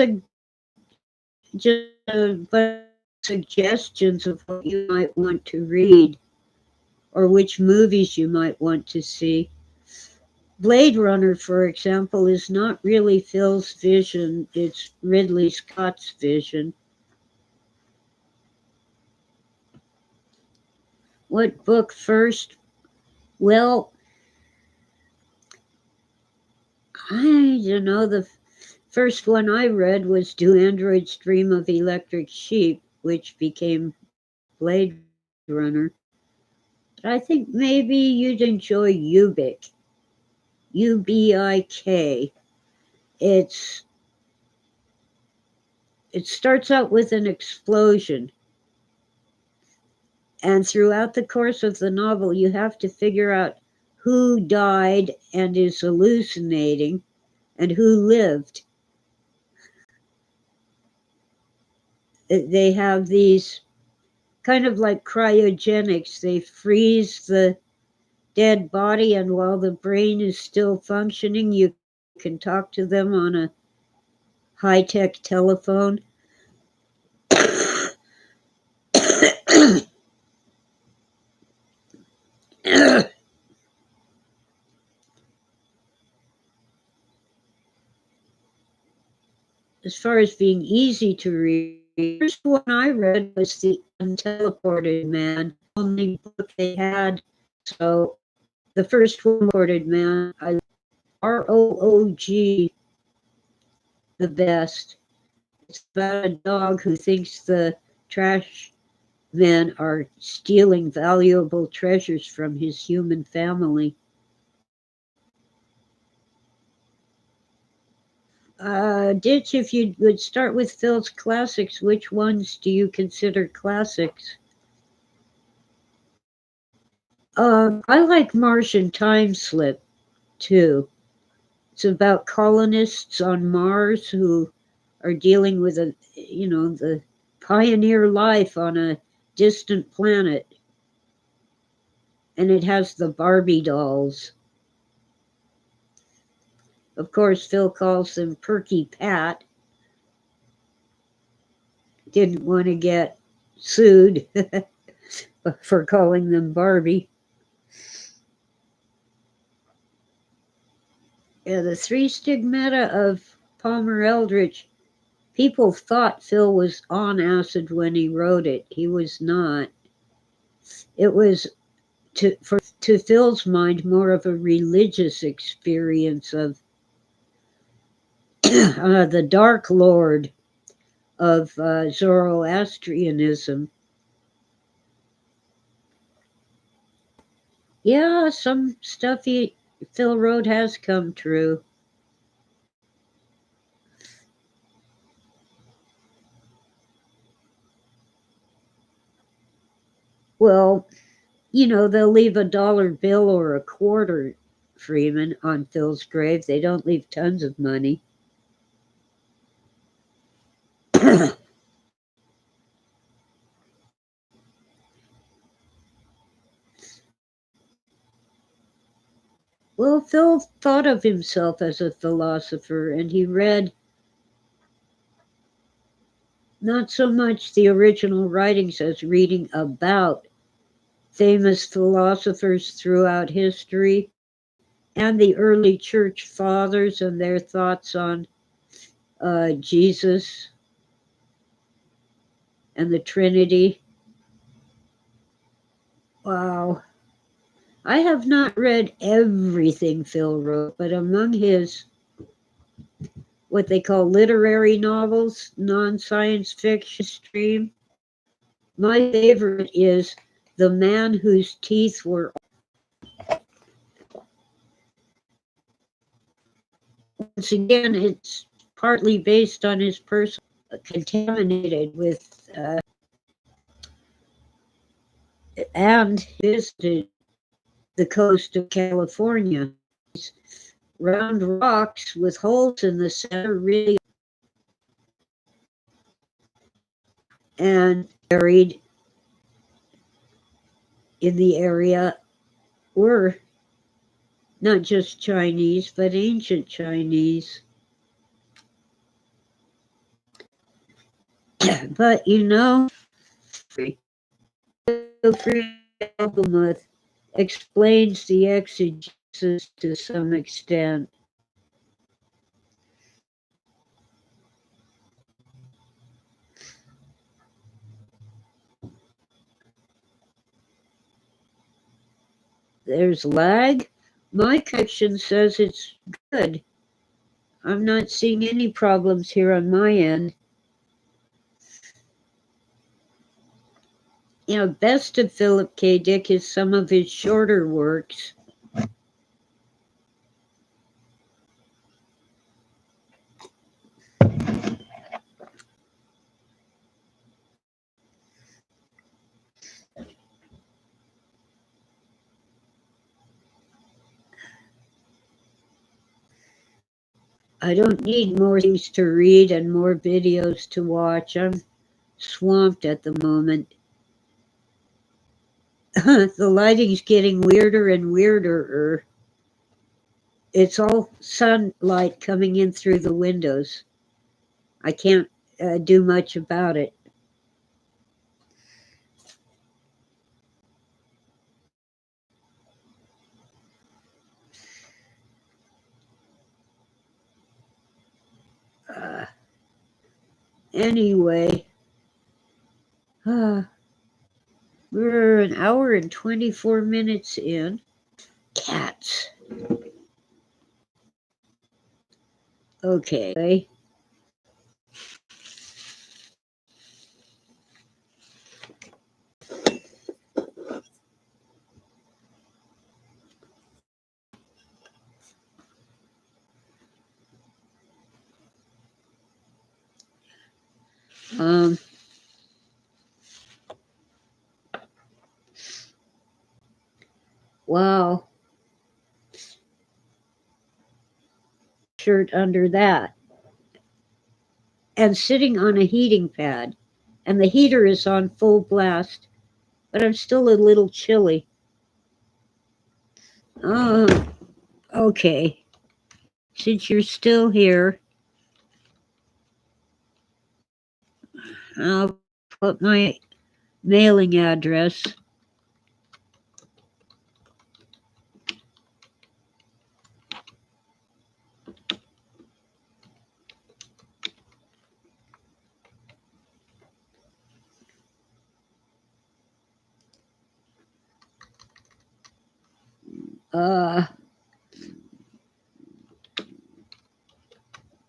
just a suggestions of what you might want to read or which movies you might want to see. Blade Runner, for example, is not really Phil's vision, it's Ridley Scott's vision. What book first? Well, I don't know. The first one I read was Do Androids Dream of Electric Sheep, which became Blade Runner. But I think maybe you'd enjoy Ubik. Ubik. It starts out with an explosion. And throughout the course of the novel, you have to figure out who died and is hallucinating and who lived. They have these kind of like cryogenics. They freeze the dead body, and while the brain is still functioning, you can talk to them on a high-tech telephone. As far as being easy to read, the first one I read was The Unteleported Man, the only book they had. So the first one, Teleported Man, I ROOG, the best. It's about a dog who thinks the trash men are stealing valuable treasures from his human family. Ditch, if you would start with Phil's classics, which ones do you consider classics? I like Martian Time Slip, too. It's about colonists on Mars who are dealing with the pioneer life on a distant planet. And it has the Barbie dolls. Of course, Phil calls them Perky Pat. Didn't want to get sued for calling them Barbie. Yeah, the Three Stigmata of Palmer Eldritch. People thought Phil was on acid when he wrote it. He was not. It was, to Phil's mind, more of a religious experience of the Dark Lord of Zoroastrianism. Yeah, some stuff Phil wrote has come true. Well, they'll leave a dollar bill or a quarter, Freeman, on Phil's grave. They don't leave tons of money. Well, Phil thought of himself as a philosopher, and he read not so much the original writings as reading about famous philosophers throughout history and the early church fathers and their thoughts on Jesus and the Trinity. Wow. I have not read everything Phil wrote, but among his what they call literary novels, non-science fiction stream, my favorite is The Man Whose Teeth Were. Once again, it's partly based on his personal, contaminated with, and visited the coast of California. Round rocks with holes in the center, really, and buried in the area were not just Chinese, but ancient Chinese. But free. Feel free to album with explains the exegesis to some extent. There's lag. My connection says it's good. I'm not seeing any problems here on my end. You know, best of Philip K. Dick is some of his shorter works. I don't need more things to read and more videos to watch. I'm swamped at the moment. The lighting's getting weirder and weirder. It's all sunlight coming in through the windows. I can't do much about it. Anyway, we're an hour and 24 minutes in. Cats. Okay. Wow. Shirt under that. And sitting on a heating pad. And the heater is on full blast. But I'm still a little chilly. Okay. Since you're still here, I'll put my mailing address.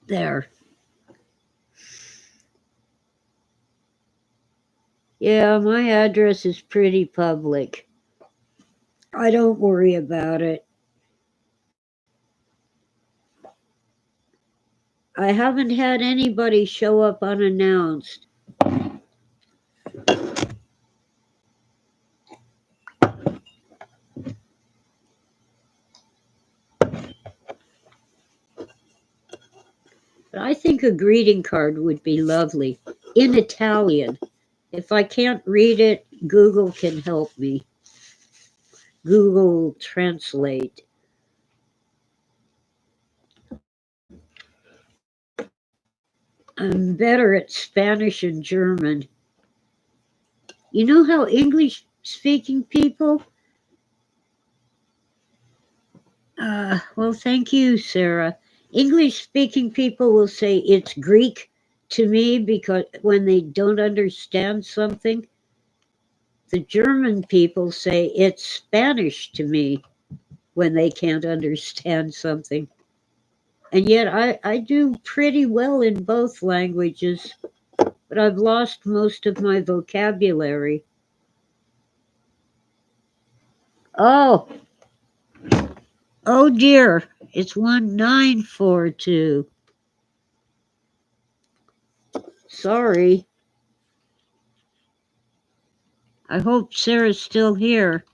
There. Yeah, my address is pretty public. I don't worry about it. I haven't had anybody show up unannounced. But I think a greeting card would be lovely in Italian. If I can't read it, Google can help me. Google Translate. I'm better at Spanish and German. You know how English speaking people? Well, thank you, Sarah. English speaking people will say it's Greek to me because when they don't understand something, the German people say it's Spanish to me when they can't understand something. And yet I do pretty well in both languages, but I've lost most of my vocabulary. Oh dear, it's 1942. Sorry. I hope Sarah's still here.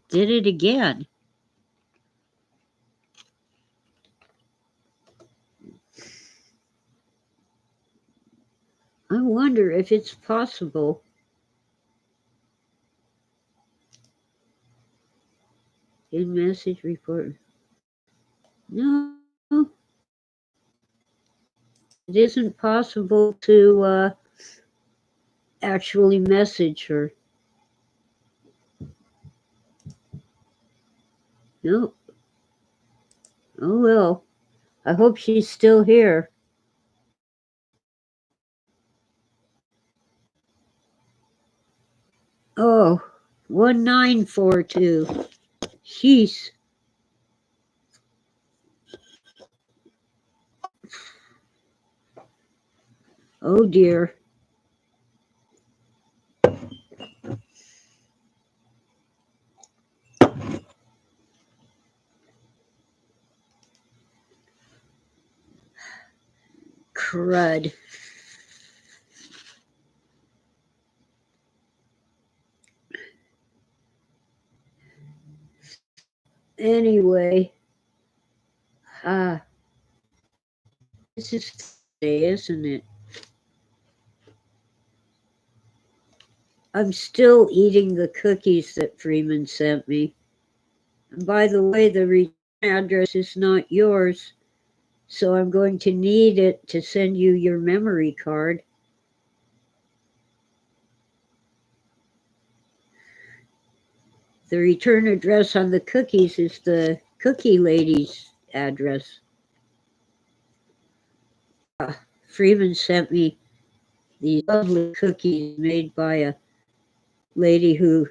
Did it again. I wonder if it's possible. In message report. No, it isn't possible to actually message her. No. Oh well. I hope she's still here. Oh, 1942. Jeez. Oh dear. Crud. Anyway, this is Thursday, isn't it? I'm still eating the cookies that Freeman sent me. And by the way, the return address is not yours, so I'm going to need it to send you your memory card. The return address on the cookies is the cookie lady's address. Freeman sent me these lovely cookies made by a lady who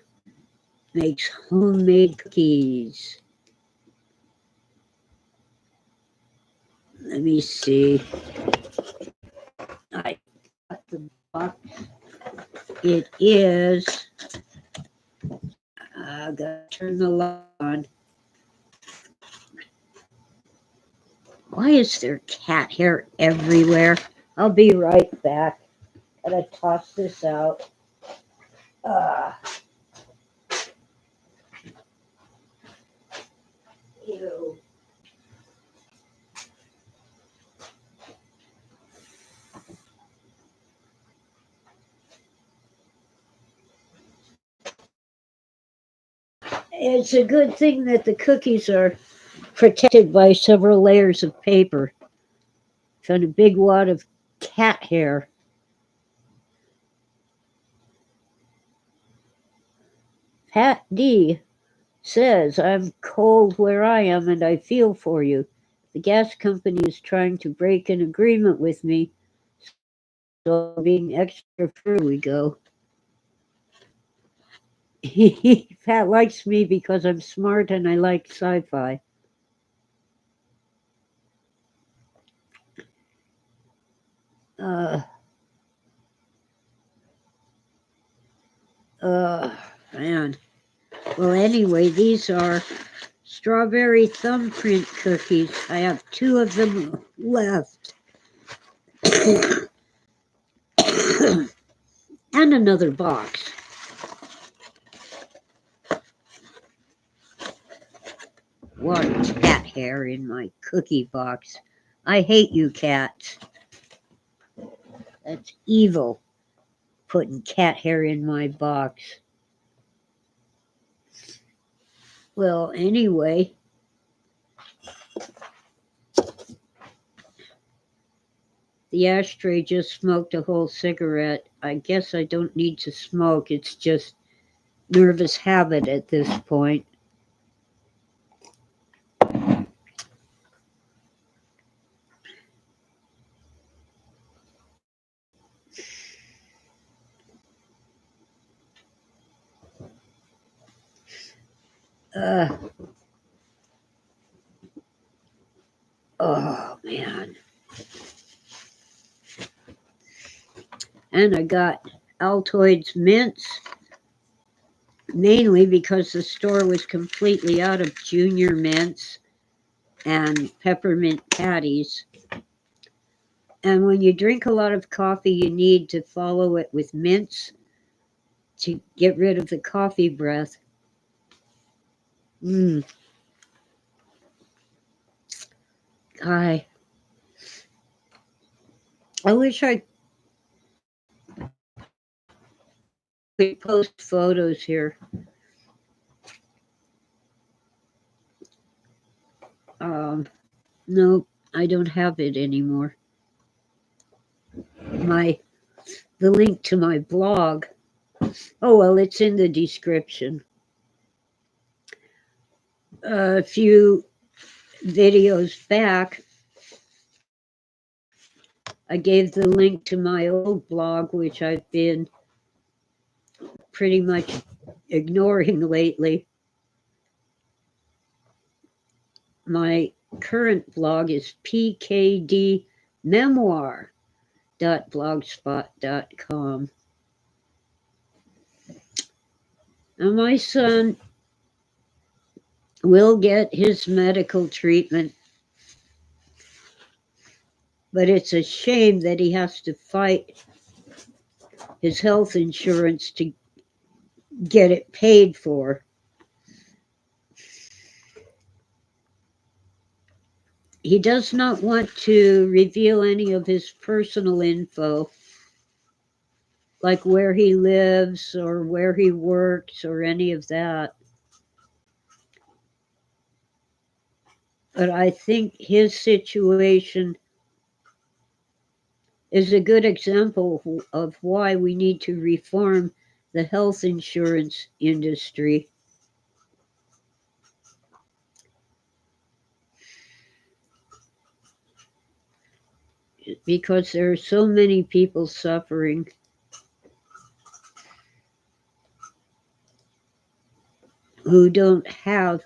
makes homemade cookies. Let me see. I got the box. It is. I gotta turn the light on. Why is there cat hair everywhere? I'll be right back. Gotta toss this out. Ew. It's a good thing that the cookies are protected by several layers of paper. Found a big wad of cat hair. Pat D says, I'm cold where I am and I feel for you. The gas company is trying to break an agreement with me, so being extra free we go. Pat likes me because I'm smart and I like sci-fi. Uh, man. Well, anyway, these are strawberry thumbprint cookies. I have 2 of them left. And another box. What cat hair in my cookie box. I hate you cats. That's evil, putting cat hair in my box. Well, anyway, the ashtray just smoked a whole cigarette. I guess I don't need to smoke. It's just nervous habit at this point. Oh, man. And I got Altoids mints, mainly because the store was completely out of junior mints and peppermint patties. And when you drink a lot of coffee, you need to follow it with mints to get rid of the coffee breath. I wish I could post photos here. No, I don't have it anymore. The link to my blog. Oh, well, it's in the description. A few videos back, I gave the link to my old blog, which I've been pretty much ignoring lately. My current blog is pkdmemoir.blogspot.com. And my son will get his medical treatment, but it's a shame that he has to fight his health insurance to get it paid for. He does not want to reveal any of his personal info, like where he lives or where he works or any of that. But I think his situation is a good example of why we need to reform the health insurance industry. Because there are so many people suffering. Who don't have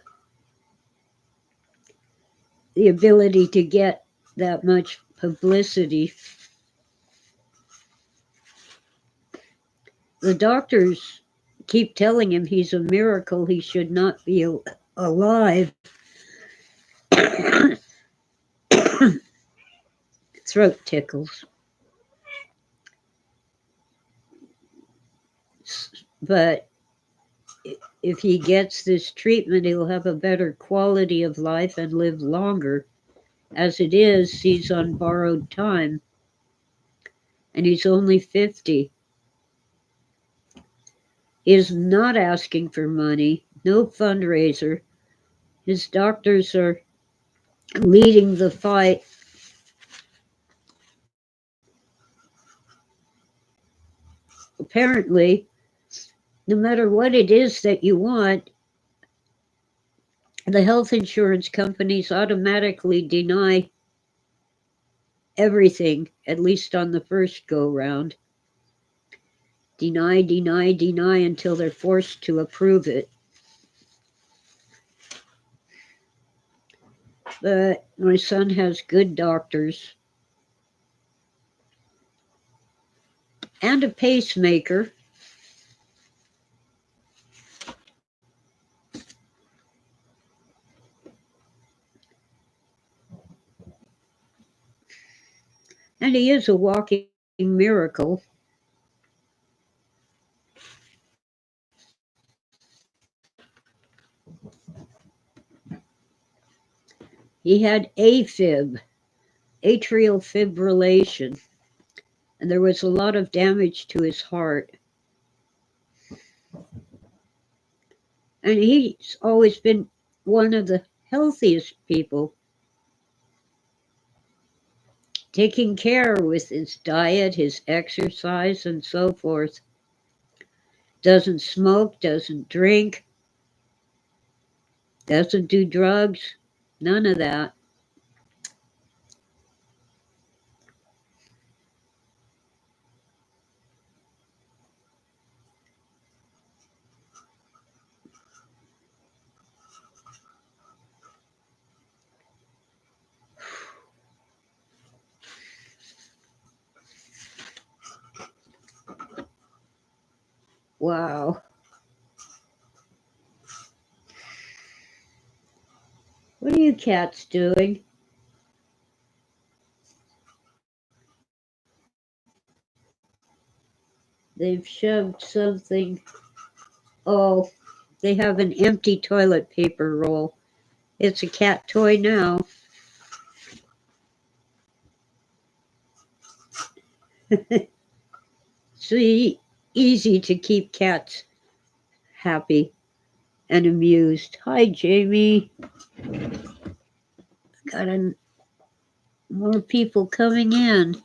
the ability to get that much publicity. The doctors keep telling him he's a miracle, he should not be alive. Throat tickles. But if he gets this treatment, he'll have a better quality of life and live longer. As it is, he's on borrowed time, and he's only 50. He is not asking for money, no fundraiser. His doctors are leading the fight. Apparently, no matter what it is that you want, the health insurance companies automatically deny everything, at least on the first go round. Deny, deny, deny until they're forced to approve it. But my son has good doctors and a pacemaker. And he is a walking miracle. He had AFib, atrial fibrillation, and there was a lot of damage to his heart. And he's always been one of the healthiest people, taking care with his diet, his exercise, and so forth. Doesn't smoke, doesn't drink, doesn't do drugs, none of that. Wow. What are you cats doing? They've shoved something. Oh, they have an empty toilet paper roll. It's a cat toy now. It's easy to keep cats happy and amused. Hi, Jamie. Got More people coming in.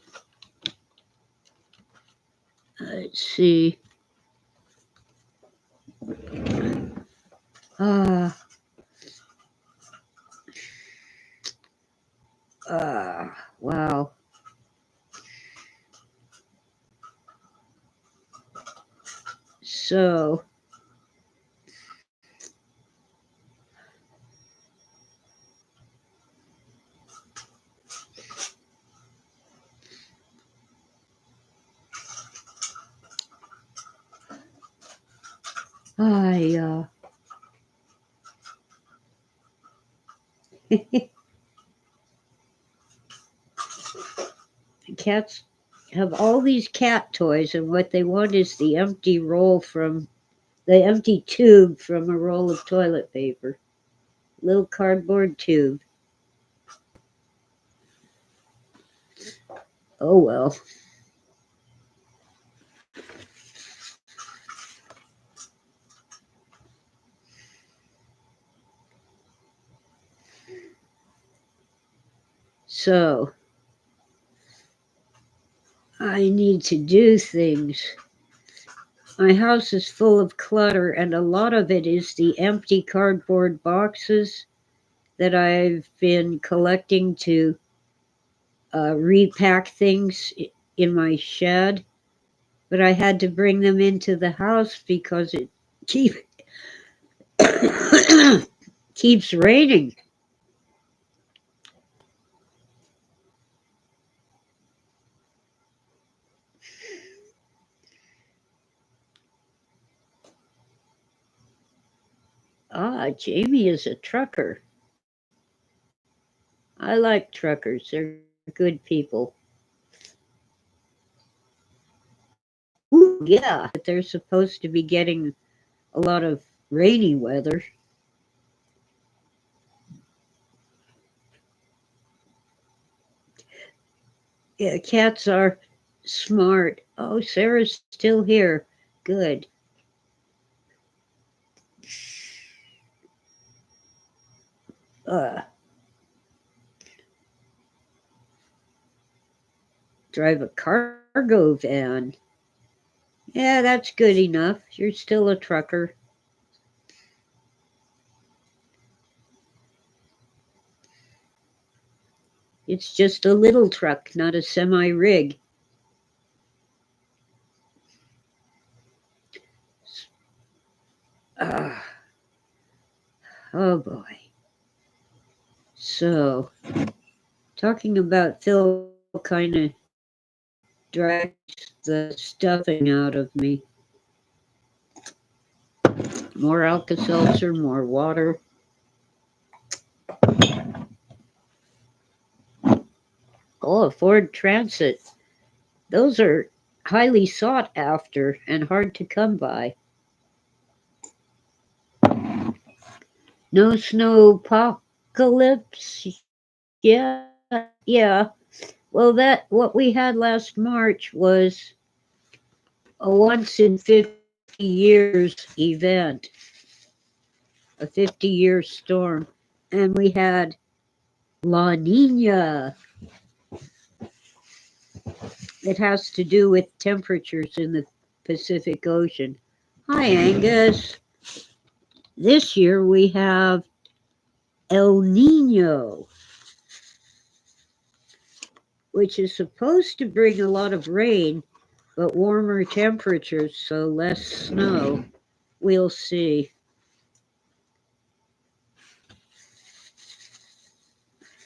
Let's see. Ah. Wow. So, I cats have all these cat toys, and what they want is the empty tube from a roll of toilet paper. Little cardboard tube. Oh well. So, I need to do things. My house is full of clutter, and a lot of it is the empty cardboard boxes that I've been collecting to repack things in my shed. But I had to bring them into the house because it keeps raining. Jamie is a trucker. I like truckers. They're good people. Ooh, yeah, but they're supposed to be getting a lot of rainy weather. Yeah, cats are smart. Oh, Sarah's still here. Good. Uh, Drive a cargo van. Yeah, that's good enough. You're still a trucker. It's just a little truck, not a semi rig. Ah, oh boy. So, talking about Phil kind of drags the stuffing out of me. More Alka-Seltzer, more water. Oh, a Ford Transit. Those are highly sought after and hard to come by. No snowpocalypse. Yeah, yeah. Well, that what we had last March was a once in 50 years event, a 50-year storm, and we had La Nina. It has to do with temperatures in the Pacific Ocean. Hi, Angus. This year we have El Nino, which is supposed to bring a lot of rain, but warmer temperatures, so less snow. We'll see.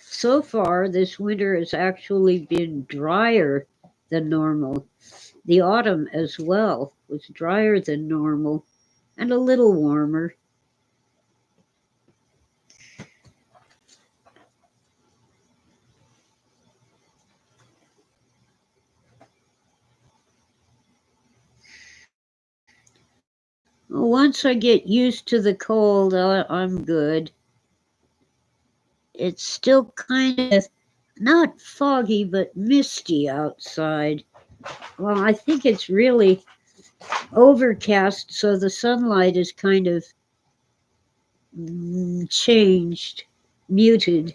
So far, this winter has actually been drier than normal. The autumn as well was drier than normal and a little warmer. Once I get used to the cold, I'm good. It's still kind of not foggy, but misty outside. Well, I think it's really overcast, so the sunlight is kind of changed, muted.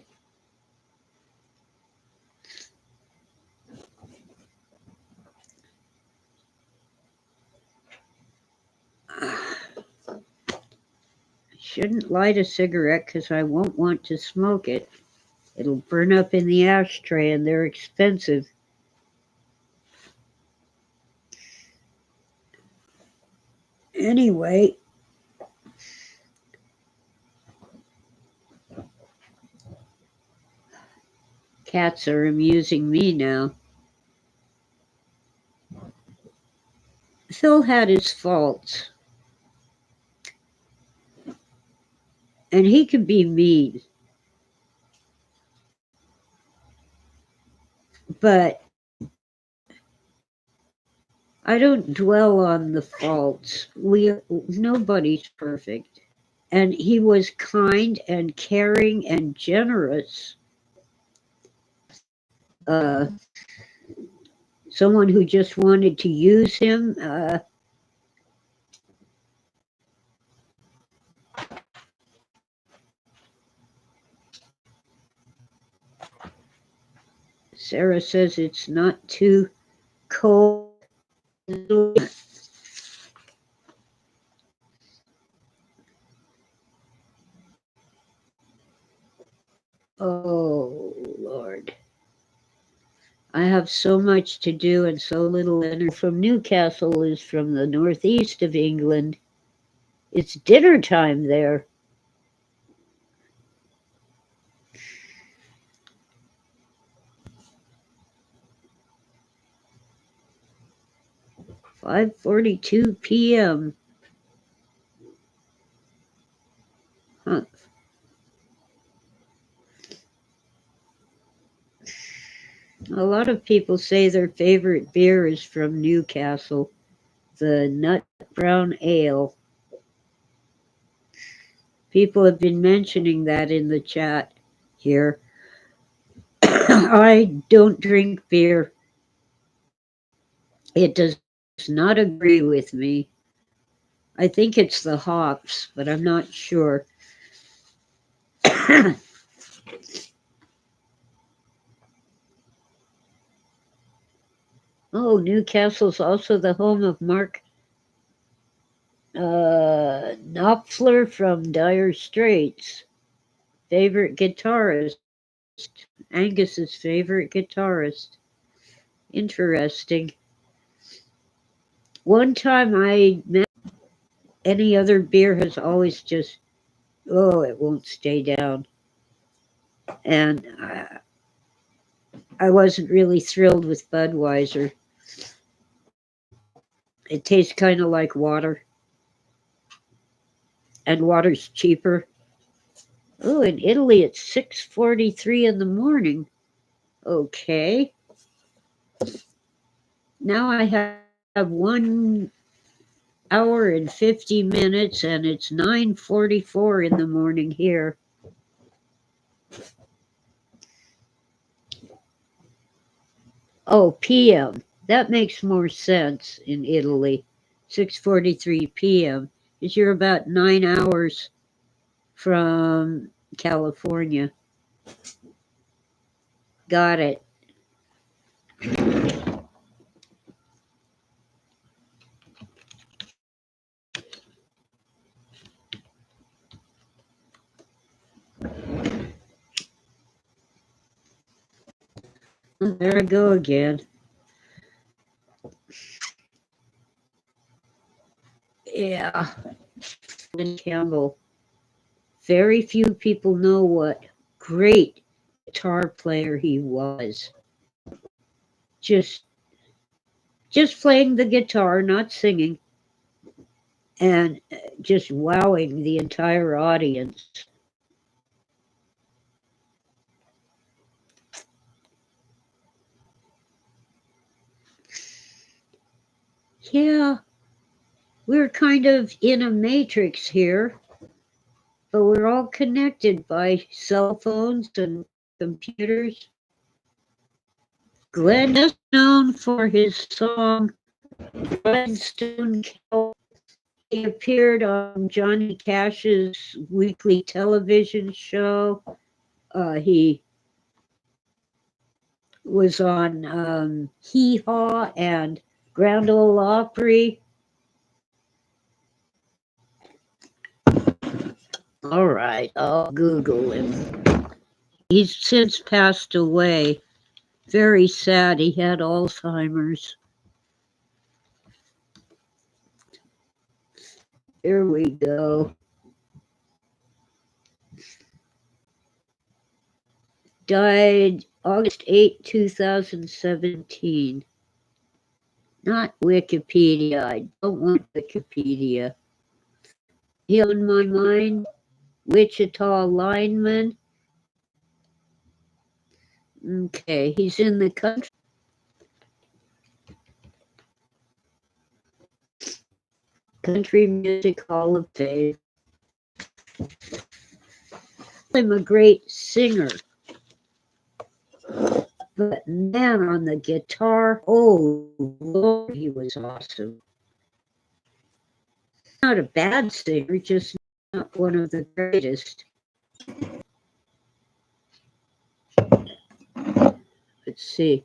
shouldn't light a cigarette because I won't want to smoke it. It'll burn up in the ashtray and they're expensive. Anyway, cats are amusing me now. Phil had his faults. And he could be mean. But I don't dwell on the faults. Nobody's perfect. And he was kind and caring and generous. Someone who just wanted to use him. Sarah says it's not too cold. Oh, Lord. I have so much to do and so little energy. From Newcastle is from the northeast of England. It's dinner time there. "5:42 p.m. Huh. A lot of people say their favorite beer is from Newcastle, the Nut Brown Ale. People have been mentioning that in the chat here. I don't drink beer. It does not agree with me. I think it's the hops, but I'm not sure. Oh, Newcastle's also the home of Mark Knopfler from Dire Straits. Favorite guitarist. Angus's favorite guitarist. Interesting. One time I met any other beer has always just, it won't stay down. And I wasn't really thrilled with Budweiser. It tastes kind of like water. And water's cheaper. Oh, in Italy it's 6:43 in the morning. Okay. Now I have 1 hour and 50 minutes and it's 9:44 in the morning here. Oh, PM. That makes more sense in Italy. 6:43 p.m. Because you're about 9 hours from California. Got it. There I go again. Yeah. And Campbell. Very few people know what great guitar player he was. Just playing the guitar, not singing, and just wowing the entire audience. Yeah, we're kind of in a matrix here, but we're all connected by cell phones and computers. Glenn is known for his song Redstone Cow. He appeared on Johnny Cash's weekly television show. He was on Hee Haw and Grand Ole Opry. All right, I'll Google him. He's since passed away. Very sad. He had Alzheimer's. Here we go. Died August 8, 2017. Not Wikipedia. I don't want Wikipedia. He on my mind. Wichita lineman. Okay, he's in the Country Music Hall of Fame. I'm a great singer. But man, on the guitar, oh Lord, he was awesome. Not a bad singer, just not one of the greatest. Let's see.